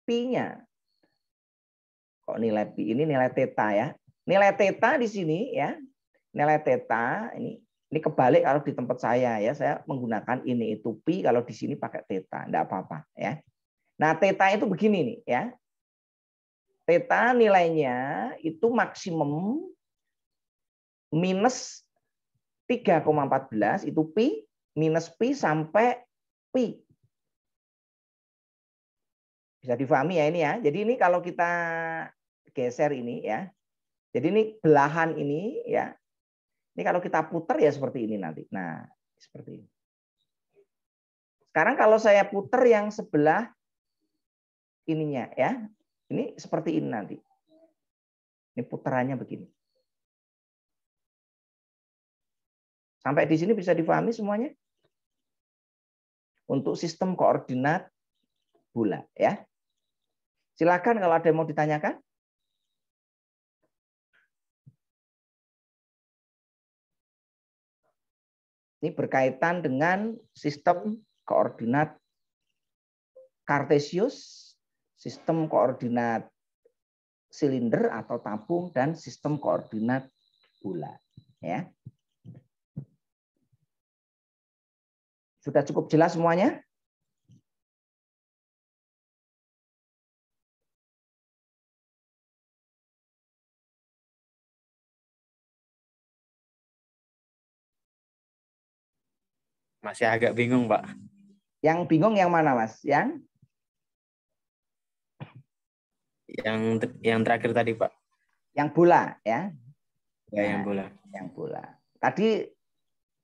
pi-nya? Kok nilai pi ini nilai theta ya. Nilai theta di sini ya. Nilai theta ini kebalik kalau di tempat saya ya. Saya menggunakan ini itu pi, kalau di sini pakai theta, enggak apa-apa ya. Nah, theta itu begini nih ya. Theta nilainya itu maksimum minus 3,14 itu pi, minus pi sampai pi. Bisa difahami ya ini ya. Jadi ini kalau kita geser ini ya. Jadi ini belahan ini ya. Ini kalau kita putar ya seperti ini nanti. Nah, seperti ini. Sekarang kalau saya putar yang sebelah ininya ya. Ini seperti ini nanti. Ini putarannya begini. Sampai di sini bisa difahami semuanya? Untuk sistem koordinat bola ya. Silakan kalau ada yang mau ditanyakan. Ini berkaitan dengan sistem koordinat Kartesius, sistem koordinat silinder atau tabung, dan sistem koordinat bola. Ya. Sudah cukup jelas semuanya? Masih agak bingung, Pak. Yang bingung yang mana, Mas? Yang terakhir tadi, Pak. Yang bola, ya? Ya, yang bola. Yang bola. Tadi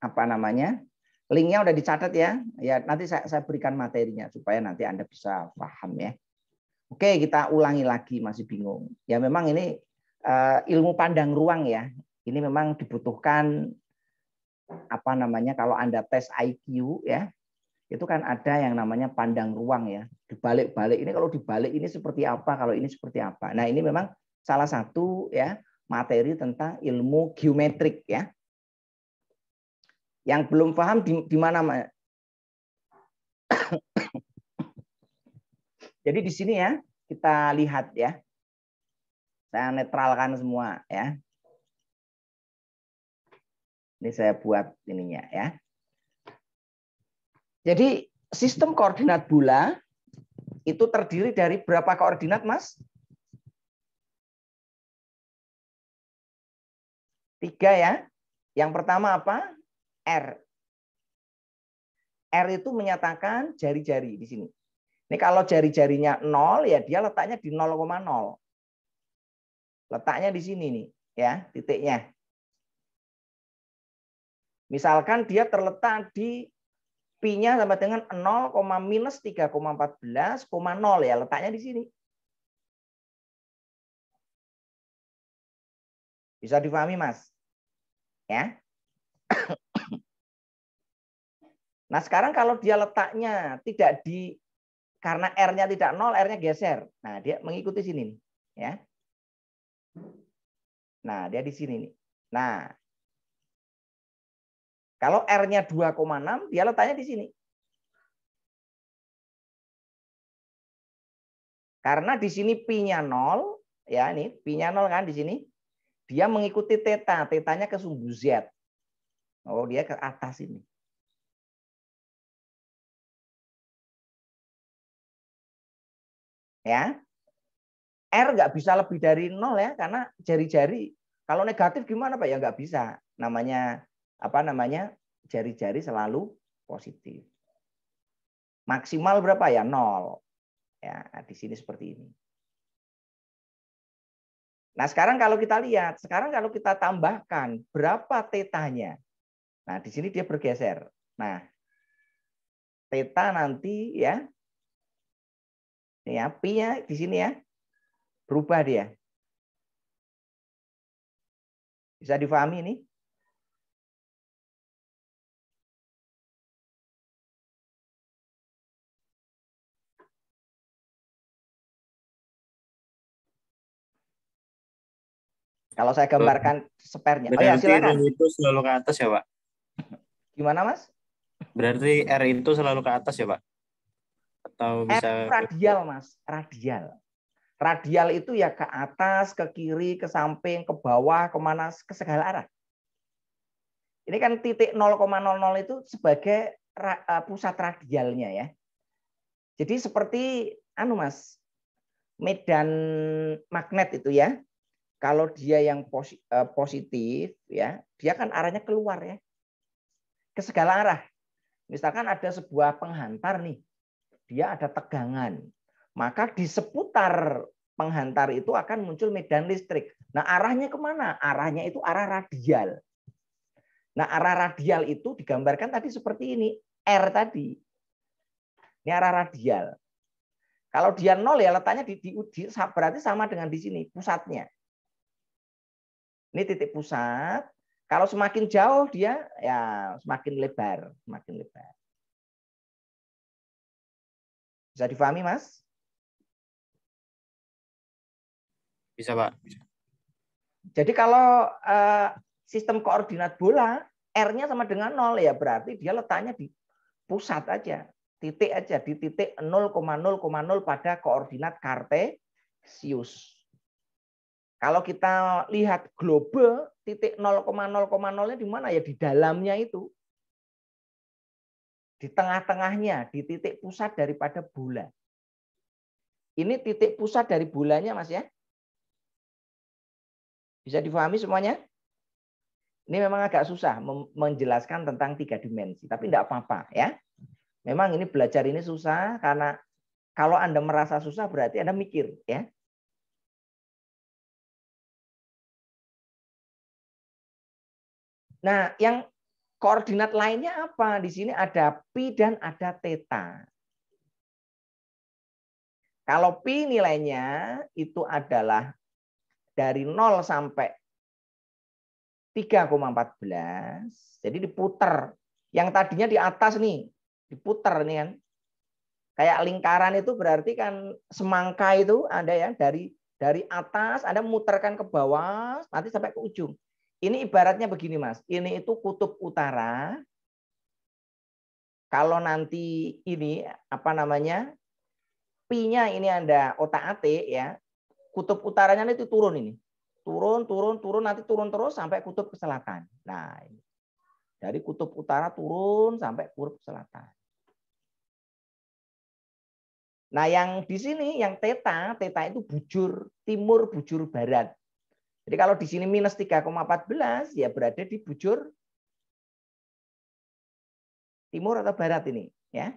apa namanya? Linknya udah dicatat ya. Ya, nanti saya berikan materinya supaya nanti Anda bisa paham ya. Oke, kita ulangi lagi, masih bingung. Ya memang ini ilmu pandang ruang ya. Ini memang dibutuhkan apa namanya kalau Anda tes IQ ya. Itu kan ada yang namanya pandang ruang ya. Dibalik-balik ini, kalau dibalik ini seperti apa, kalau ini seperti apa. Nah, ini memang salah satu ya materi tentang ilmu geometrik ya. Yang belum paham di mana? Jadi di sini ya, kita lihat ya. Saya netralkan semua ya. Ini saya buat ininya ya. Jadi, sistem koordinat bola itu terdiri dari berapa koordinat, Mas? 3 ya. Yang pertama apa? R. R itu menyatakan jari-jari di sini. Ini kalau jari-jarinya 0 ya dia letaknya di 0,0. Letaknya di sini nih ya, titiknya. Misalkan dia terletak di pi-nya sama dengan 0, minus 3,14,0 ya, letaknya di sini. Bisa difahami, Mas? Ya. Nah, sekarang kalau dia letaknya tidak di, karena R-nya tidak 0, R-nya geser. Nah, dia mengikuti sini nih, ya. Nah, dia di sini nih. Nah, kalau R-nya 2,6, dia letaknya di sini. Karena di sini pi-nya 0, ya ini pi-nya 0 kan di sini. Dia mengikuti theta, theta-nya ke sumbu Z. Oh, dia ke atas ini. Ya. R nggak bisa lebih dari 0 ya, karena jari-jari. Kalau negatif gimana Pak? Ya nggak bisa. Namanya apa namanya? Jari-jari selalu positif. Maksimal berapa ya? 0. Ya, di sini seperti ini. Nah, sekarang kalau kita lihat, sekarang kalau kita tambahkan berapa tetanya. Nah, di sini dia bergeser. Nah, teta nanti ya. Ya, pi-nya di sini ya. Berubah dia. Bisa difahami ini? Kalau saya gambarkan spernya. Oh ya, Berarti silakan. R itu selalu ke atas ya, Pak? Gimana, Mas? Berarti R itu selalu ke atas ya, Pak? Atau R bisa radial, Mas. Radial. Radial itu ya ke atas, ke kiri, ke samping, ke bawah, kemana, ke segala arah. Ini kan titik 0,00 itu sebagai pusat radialnya ya. Jadi seperti Mas, medan magnet itu ya. Kalau dia yang positif ya, dia kan arahnya keluar ya. Ke segala arah. Misalkan ada sebuah penghantar nih, dia ada tegangan. Maka di seputar penghantar itu akan muncul medan listrik. Nah, arahnya kemana? Arahnya itu arah radial. Nah, arah radial itu digambarkan tadi seperti ini. R tadi. Ini arah radial. Kalau dia 0 ya letaknya berarti sama dengan di sini, pusatnya. Ini titik pusat. Kalau semakin jauh dia ya semakin lebar, semakin lebar. Bisa difahami, Mas? bisa, Pak? Jadi kalau sistem koordinat bola, R-nya sama dengan 0 ya berarti dia letaknya di pusat aja. Titik aja di titik 0,0,0 pada koordinat kartesius. Kalau kita lihat globe, titik 0,0,0-nya di mana ya? Di dalamnya itu. Di tengah-tengahnya, di titik pusat daripada bola. Ini titik pusat dari bolanya, Mas ya. Bisa difahami semuanya? Ini memang agak susah menjelaskan tentang 3 dimensi, tapi tidak apa-apa ya. Memang ini belajar ini susah karena kalau Anda merasa susah berarti Anda mikir ya. Nah, yang koordinat lainnya apa? Di sini ada pi dan ada theta. Kalau pi nilainya itu adalah dari 0 sampai 3,14. Jadi diputer. Yang tadinya di atas nih, diputer nih kan. Kayak lingkaran itu berarti kan semangka itu Anda ya dari atas Anda muterkan ke bawah nanti sampai ke ujung. Ini ibaratnya begini Mas. Ini itu kutub utara. Kalau nanti ini apa namanya? Pi-nya ini Anda otak-atik ya. Kutub utaranya itu turun ini. Turun nanti turun terus sampai kutub ke selatan. Nah, ini. Dari kutub utara turun sampai kutub selatan. Nah, yang di sini yang theta itu bujur timur, bujur barat. Jadi kalau di sini minus 3,14 ya berada di bujur timur atau barat ini, ya.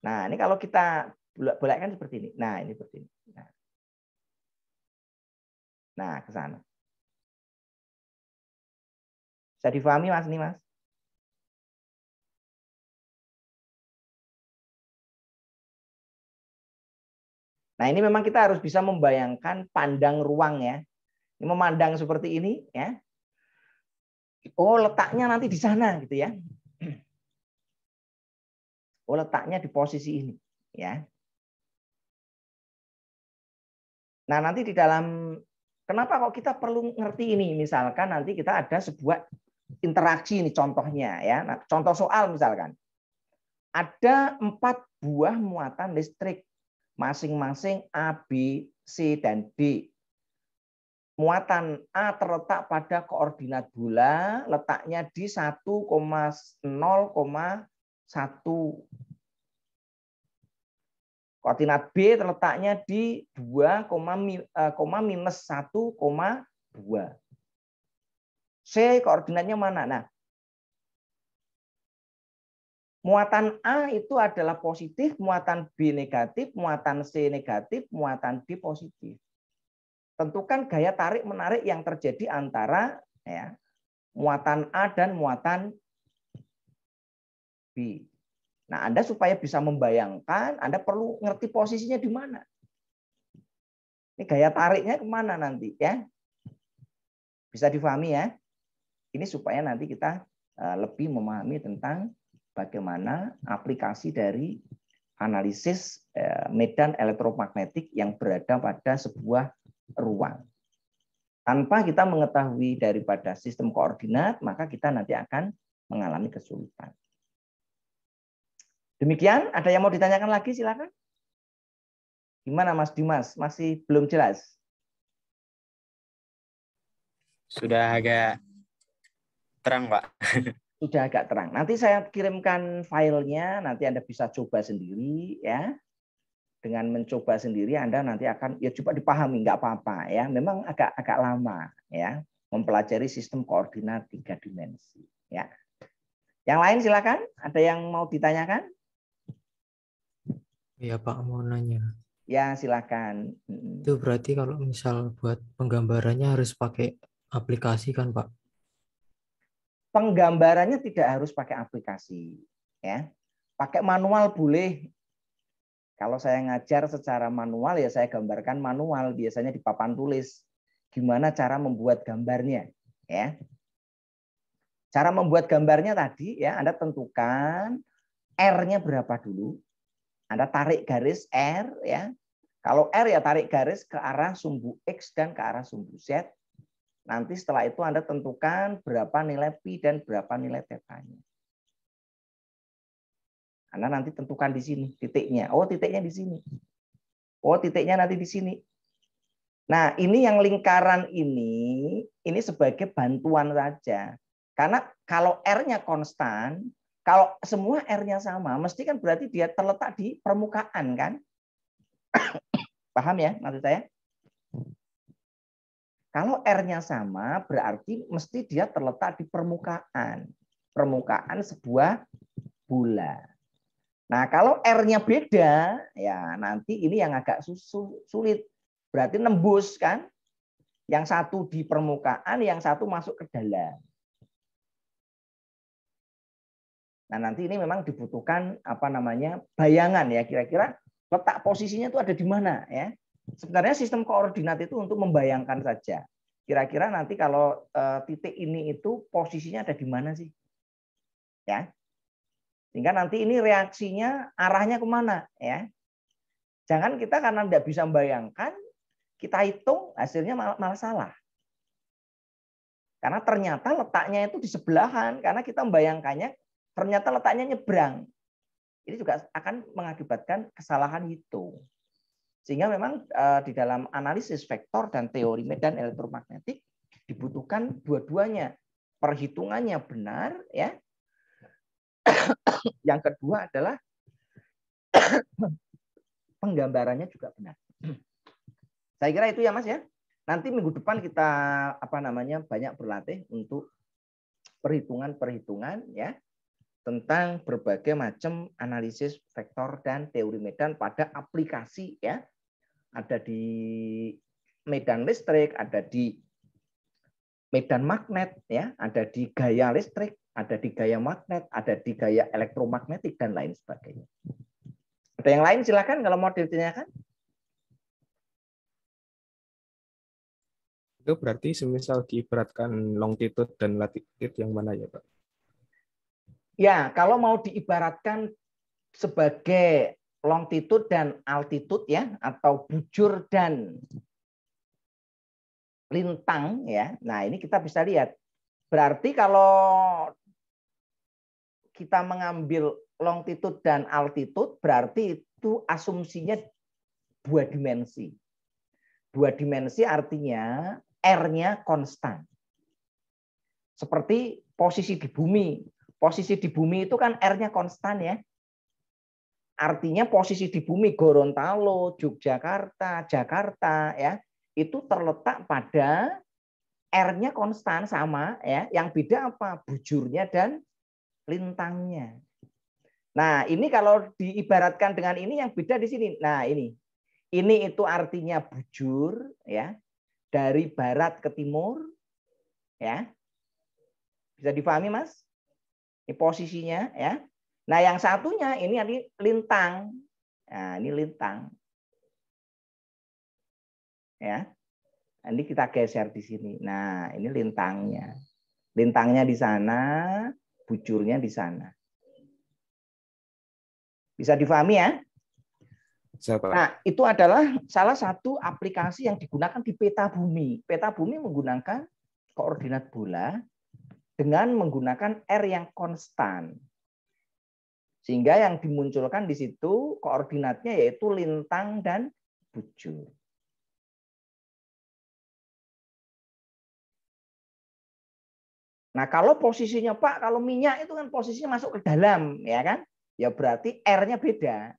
Nah, ini kalau kita bolak-balikkan seperti ini. Nah, ini seperti ini. Nah, ke sana. Bisa difahami Mas ini, Mas? Nah, ini memang kita harus bisa membayangkan pandang ruang ya. Ini memandang seperti ini ya. Oh, letaknya nanti di sana gitu ya. Oh, letaknya di posisi ini ya. Nah, nanti di dalam kenapa kok kita perlu ngerti ini? Misalkan nanti kita ada sebuah interaksi ini contohnya ya. Nah, contoh soal misalkan. Ada 4 buah muatan listrik masing-masing A, B, C, dan D. Muatan A terletak pada koordinat bola, letaknya di 1,0,1. Koordinat B terletaknya di 2,-1,2. C koordinatnya mana? Nah, muatan A itu adalah positif, muatan B negatif, muatan C negatif, muatan D positif. Tentukan gaya tarik-menarik yang terjadi antara ya, muatan A dan muatan B. Nah, Anda supaya bisa membayangkan, Anda perlu ngerti posisinya di mana. Ini gaya tariknya kemana nanti ya? Bisa difahami ya? Ini supaya nanti kita lebih memahami tentang bagaimana aplikasi dari analisis medan elektromagnetik yang berada pada sebuah ruang. Tanpa kita mengetahui daripada sistem koordinat, maka kita nanti akan mengalami kesulitan. Demikian, ada yang mau ditanyakan lagi? Silakan. Gimana Mas Dimas? Masih belum jelas? Sudah agak terang, Pak. Sudah agak terang. Nanti saya kirimkan filenya, nanti Anda bisa coba sendiri ya. Dengan mencoba sendiri Anda nanti akan ya coba dipahami, nggak apa-apa ya. Memang agak lama ya mempelajari sistem koordinat 3 dimensi ya. Yang lain silakan, ada yang mau ditanyakan? Ya Pak, mau nanya. Ya silakan. Itu berarti kalau misal buat penggambarannya harus pakai aplikasi kan Pak? Penggambarannya tidak harus pakai aplikasi ya. Pakai manual boleh. Kalau saya ngajar secara manual ya saya gambarkan manual, biasanya di papan tulis. Gimana cara membuat gambarnya ya. Cara membuat gambarnya tadi ya Anda tentukan R-nya berapa dulu. Anda tarik garis R ya. Kalau R ya tarik garis ke arah sumbu X dan ke arah sumbu Z. Nanti setelah itu Anda tentukan berapa nilai pi dan berapa nilai tetanya. Anda nanti tentukan di sini titiknya. Oh, titiknya di sini. Oh, titiknya nanti di sini. Nah, ini yang lingkaran ini sebagai bantuan saja. Karena kalau R-nya konstan, kalau semua R-nya sama, mesti kan berarti dia terletak di permukaan kan? Paham ya maksud saya? Kalau R-nya sama, berarti mesti dia terletak di permukaan. Permukaan sebuah bola. Nah, kalau R-nya beda, ya nanti ini yang agak sulit. Berarti nembus kan? Yang satu di permukaan, yang satu masuk ke dalam. Nah, nanti ini memang dibutuhkan bayangan ya, kira-kira letak posisinya itu ada di mana ya. Sebenarnya sistem koordinat itu untuk membayangkan saja. Kira-kira nanti kalau titik ini itu posisinya ada di mana sih? Ya. Sehingga nanti ini reaksinya arahnya kemana ya. Jangan kita karena tidak bisa membayangkan, kita hitung hasilnya malah salah. Karena ternyata letaknya itu di sebelahan, karena kita membayangkannya ternyata letaknya nyebrang. Ini juga akan mengakibatkan kesalahan hitung. Sehingga memang di dalam analisis vektor dan teori medan elektromagnetik dibutuhkan dua-duanya. Perhitungannya benar ya. Yang kedua adalah penggambarannya juga benar. Saya kira itu ya Mas ya. Nanti minggu depan kita banyak berlatih untuk perhitungan-perhitungan ya tentang berbagai macam analisis vektor dan teori medan pada aplikasi ya. Ada di medan listrik, ada di medan magnet ya, ada di gaya listrik, ada di gaya magnet, ada di gaya elektromagnetik dan lain sebagainya. Ada yang lain silakan kalau mau ditanyakan. Itu berarti semisal diibaratkan longitude dan latitude yang mana ya, Pak? Ya, kalau mau diibaratkan sebagai longitude dan altitude ya, atau bujur dan lintang ya. Nah, ini kita bisa lihat. Berarti kalau kita mengambil longitude dan altitude, berarti itu asumsinya dua dimensi. Dua dimensi artinya R-nya konstan. Seperti posisi di bumi. Posisi di bumi itu kan R-nya konstan ya. Artinya posisi di bumi Gorontalo, Yogyakarta, Jakarta ya, itu terletak pada R-nya konstan sama ya. Yang beda apa? Bujurnya dan lintangnya. Nah, ini kalau diibaratkan dengan ini yang beda di sini. Nah, ini itu artinya bujur ya, dari barat ke timur ya. Bisa dipahami, Mas? Ini posisinya ya. Nah, yang satunya ini lintang. Nah, ini lintang. Ya. Ini kita geser di sini. Nah, ini lintangnya. Lintangnya di sana, bujurnya di sana. Bisa difahami ya? Siapa? Nah, itu adalah salah satu aplikasi yang digunakan di peta bumi. Peta bumi menggunakan koordinat bola dengan menggunakan R yang konstan. Sehingga yang dimunculkan di situ koordinatnya yaitu lintang dan bujur. Nah, kalau posisinya Pak, kalau minyak itu kan posisinya masuk ke dalam, ya kan? Ya berarti R-nya beda.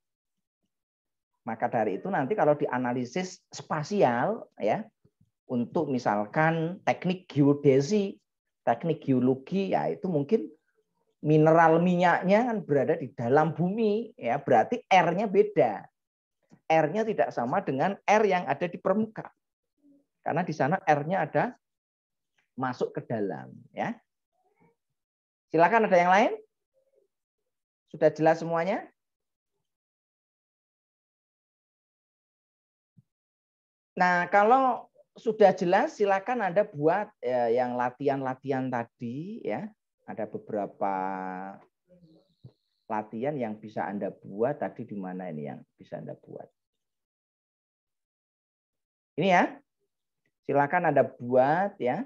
Maka dari itu nanti kalau dianalisis spasial ya, untuk misalkan teknik geodesi, teknik geologi, ya itu mungkin mineral minyaknya kan berada di dalam bumi, ya berarti R-nya beda. R-nya tidak sama dengan R yang ada di permukaan. Karena di sana R-nya ada masuk ke dalam, ya. Silakan ada yang lain? Sudah jelas semuanya? Nah, kalau sudah jelas silakan Anda buat yang latihan-latihan tadi ya. Ada beberapa latihan yang bisa Anda buat tadi di mana ini yang bisa Anda buat. Ini ya. Silakan Anda buat ya.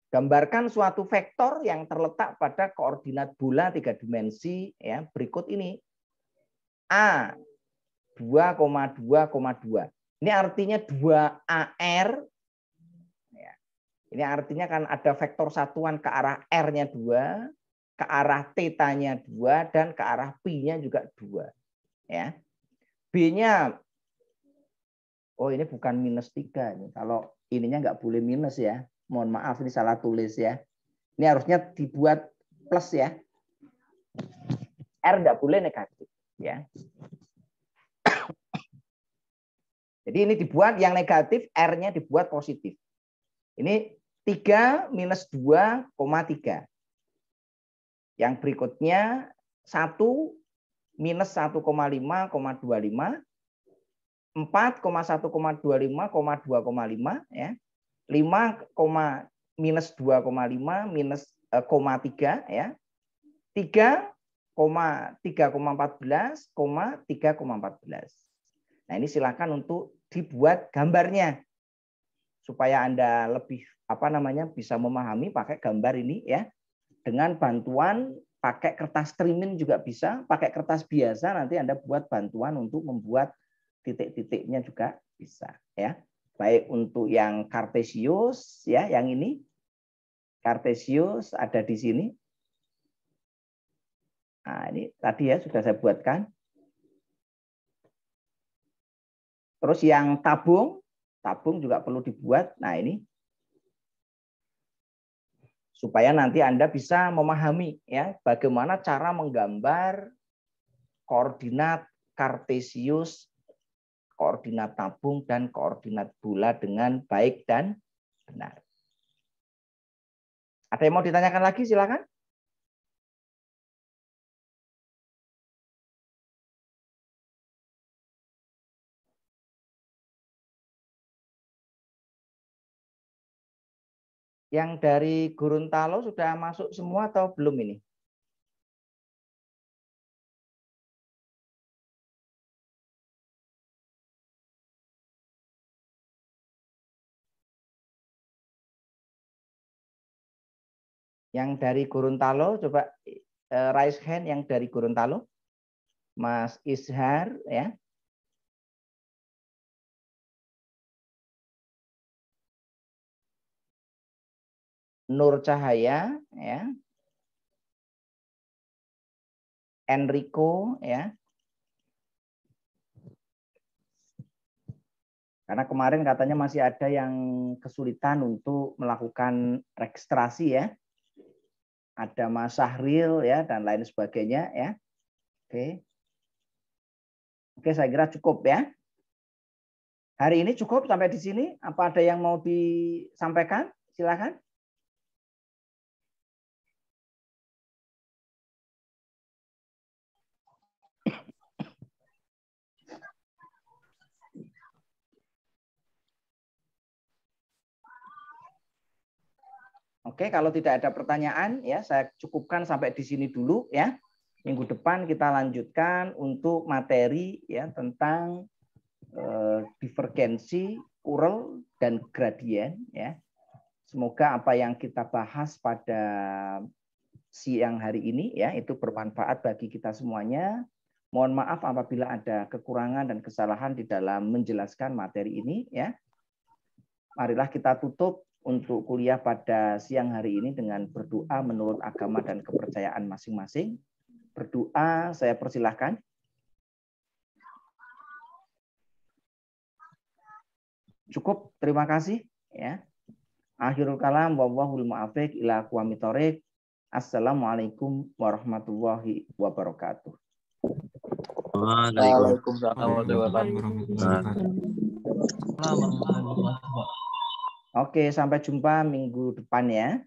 Gambarkan suatu vektor yang terletak pada koordinat bola 3 dimensi ya. Berikut ini. A 2,2,2. Ini artinya 2AR. Ini artinya kan ada vektor satuan ke arah R-nya 2, ke arah θ-nya 2, dan ke arah pi-nya juga 2. Ya. B-nya, oh ini bukan -3. Nih. Kalau ininya nggak boleh minus ya. Mohon maaf, ini salah tulis ya. Ini harusnya dibuat plus ya. R nggak boleh negatif. Ya. Jadi ini dibuat yang negatif, R-nya dibuat positif. Ini 3 minus 2,3. Yang berikutnya 1 minus 1,5,25. 4,1,25,2,5 ya. 5, minus 2,5 minus 0,3 ya. 3,3,14, 3,14. Nah, ini silakan untuk dibuat gambarnya supaya Anda lebih bisa memahami pakai gambar ini ya. Dengan bantuan pakai kertas trimin juga bisa, pakai kertas biasa nanti Anda buat bantuan untuk membuat titik-titiknya juga bisa ya. Baik untuk yang kartesius ya, yang ini kartesius ada di sini. Nah, ini tadi ya sudah saya buatkan. Terus yang tabung juga perlu dibuat. Nah, ini supaya nanti Anda bisa memahami ya bagaimana cara menggambar koordinat kartesius, koordinat tabung dan koordinat bola dengan baik dan benar. Ada yang mau ditanyakan lagi? Silakan. Yang dari Gorontalo sudah masuk semua atau belum ini? Yang dari Gorontalo coba raise hand yang dari Gorontalo. Mas Ishar ya. Nur Cahaya ya. Enrico ya. Karena kemarin katanya masih ada yang kesulitan untuk melakukan registrasi ya. Ada Mas Sahril ya dan lain sebagainya ya. Oke. Oke, saya kira cukup ya. Hari ini cukup sampai di sini. Apa ada yang mau disampaikan? Silakan. Oke, kalau tidak ada pertanyaan ya saya cukupkan sampai di sini dulu ya. Minggu depan kita lanjutkan untuk materi ya tentang divergensi, Ural dan gradien ya. Semoga apa yang kita bahas pada siang hari ini ya itu bermanfaat bagi kita semuanya. Mohon maaf apabila ada kekurangan dan kesalahan di dalam menjelaskan materi ini ya. Marilah kita tutup untuk kuliah pada siang hari ini dengan berdoa menurut agama dan kepercayaan masing-masing. Berdoa, saya persilahkan. Cukup, terima kasih. Ya. Akhirul kalam, wallahul mu'afiq ila aqwamit thoriq. Assalamualaikum warahmatullahi wabarakatuh. Waalaikumsalam warahmatullahi Waalaikumsalam. Oke, sampai jumpa minggu depan ya.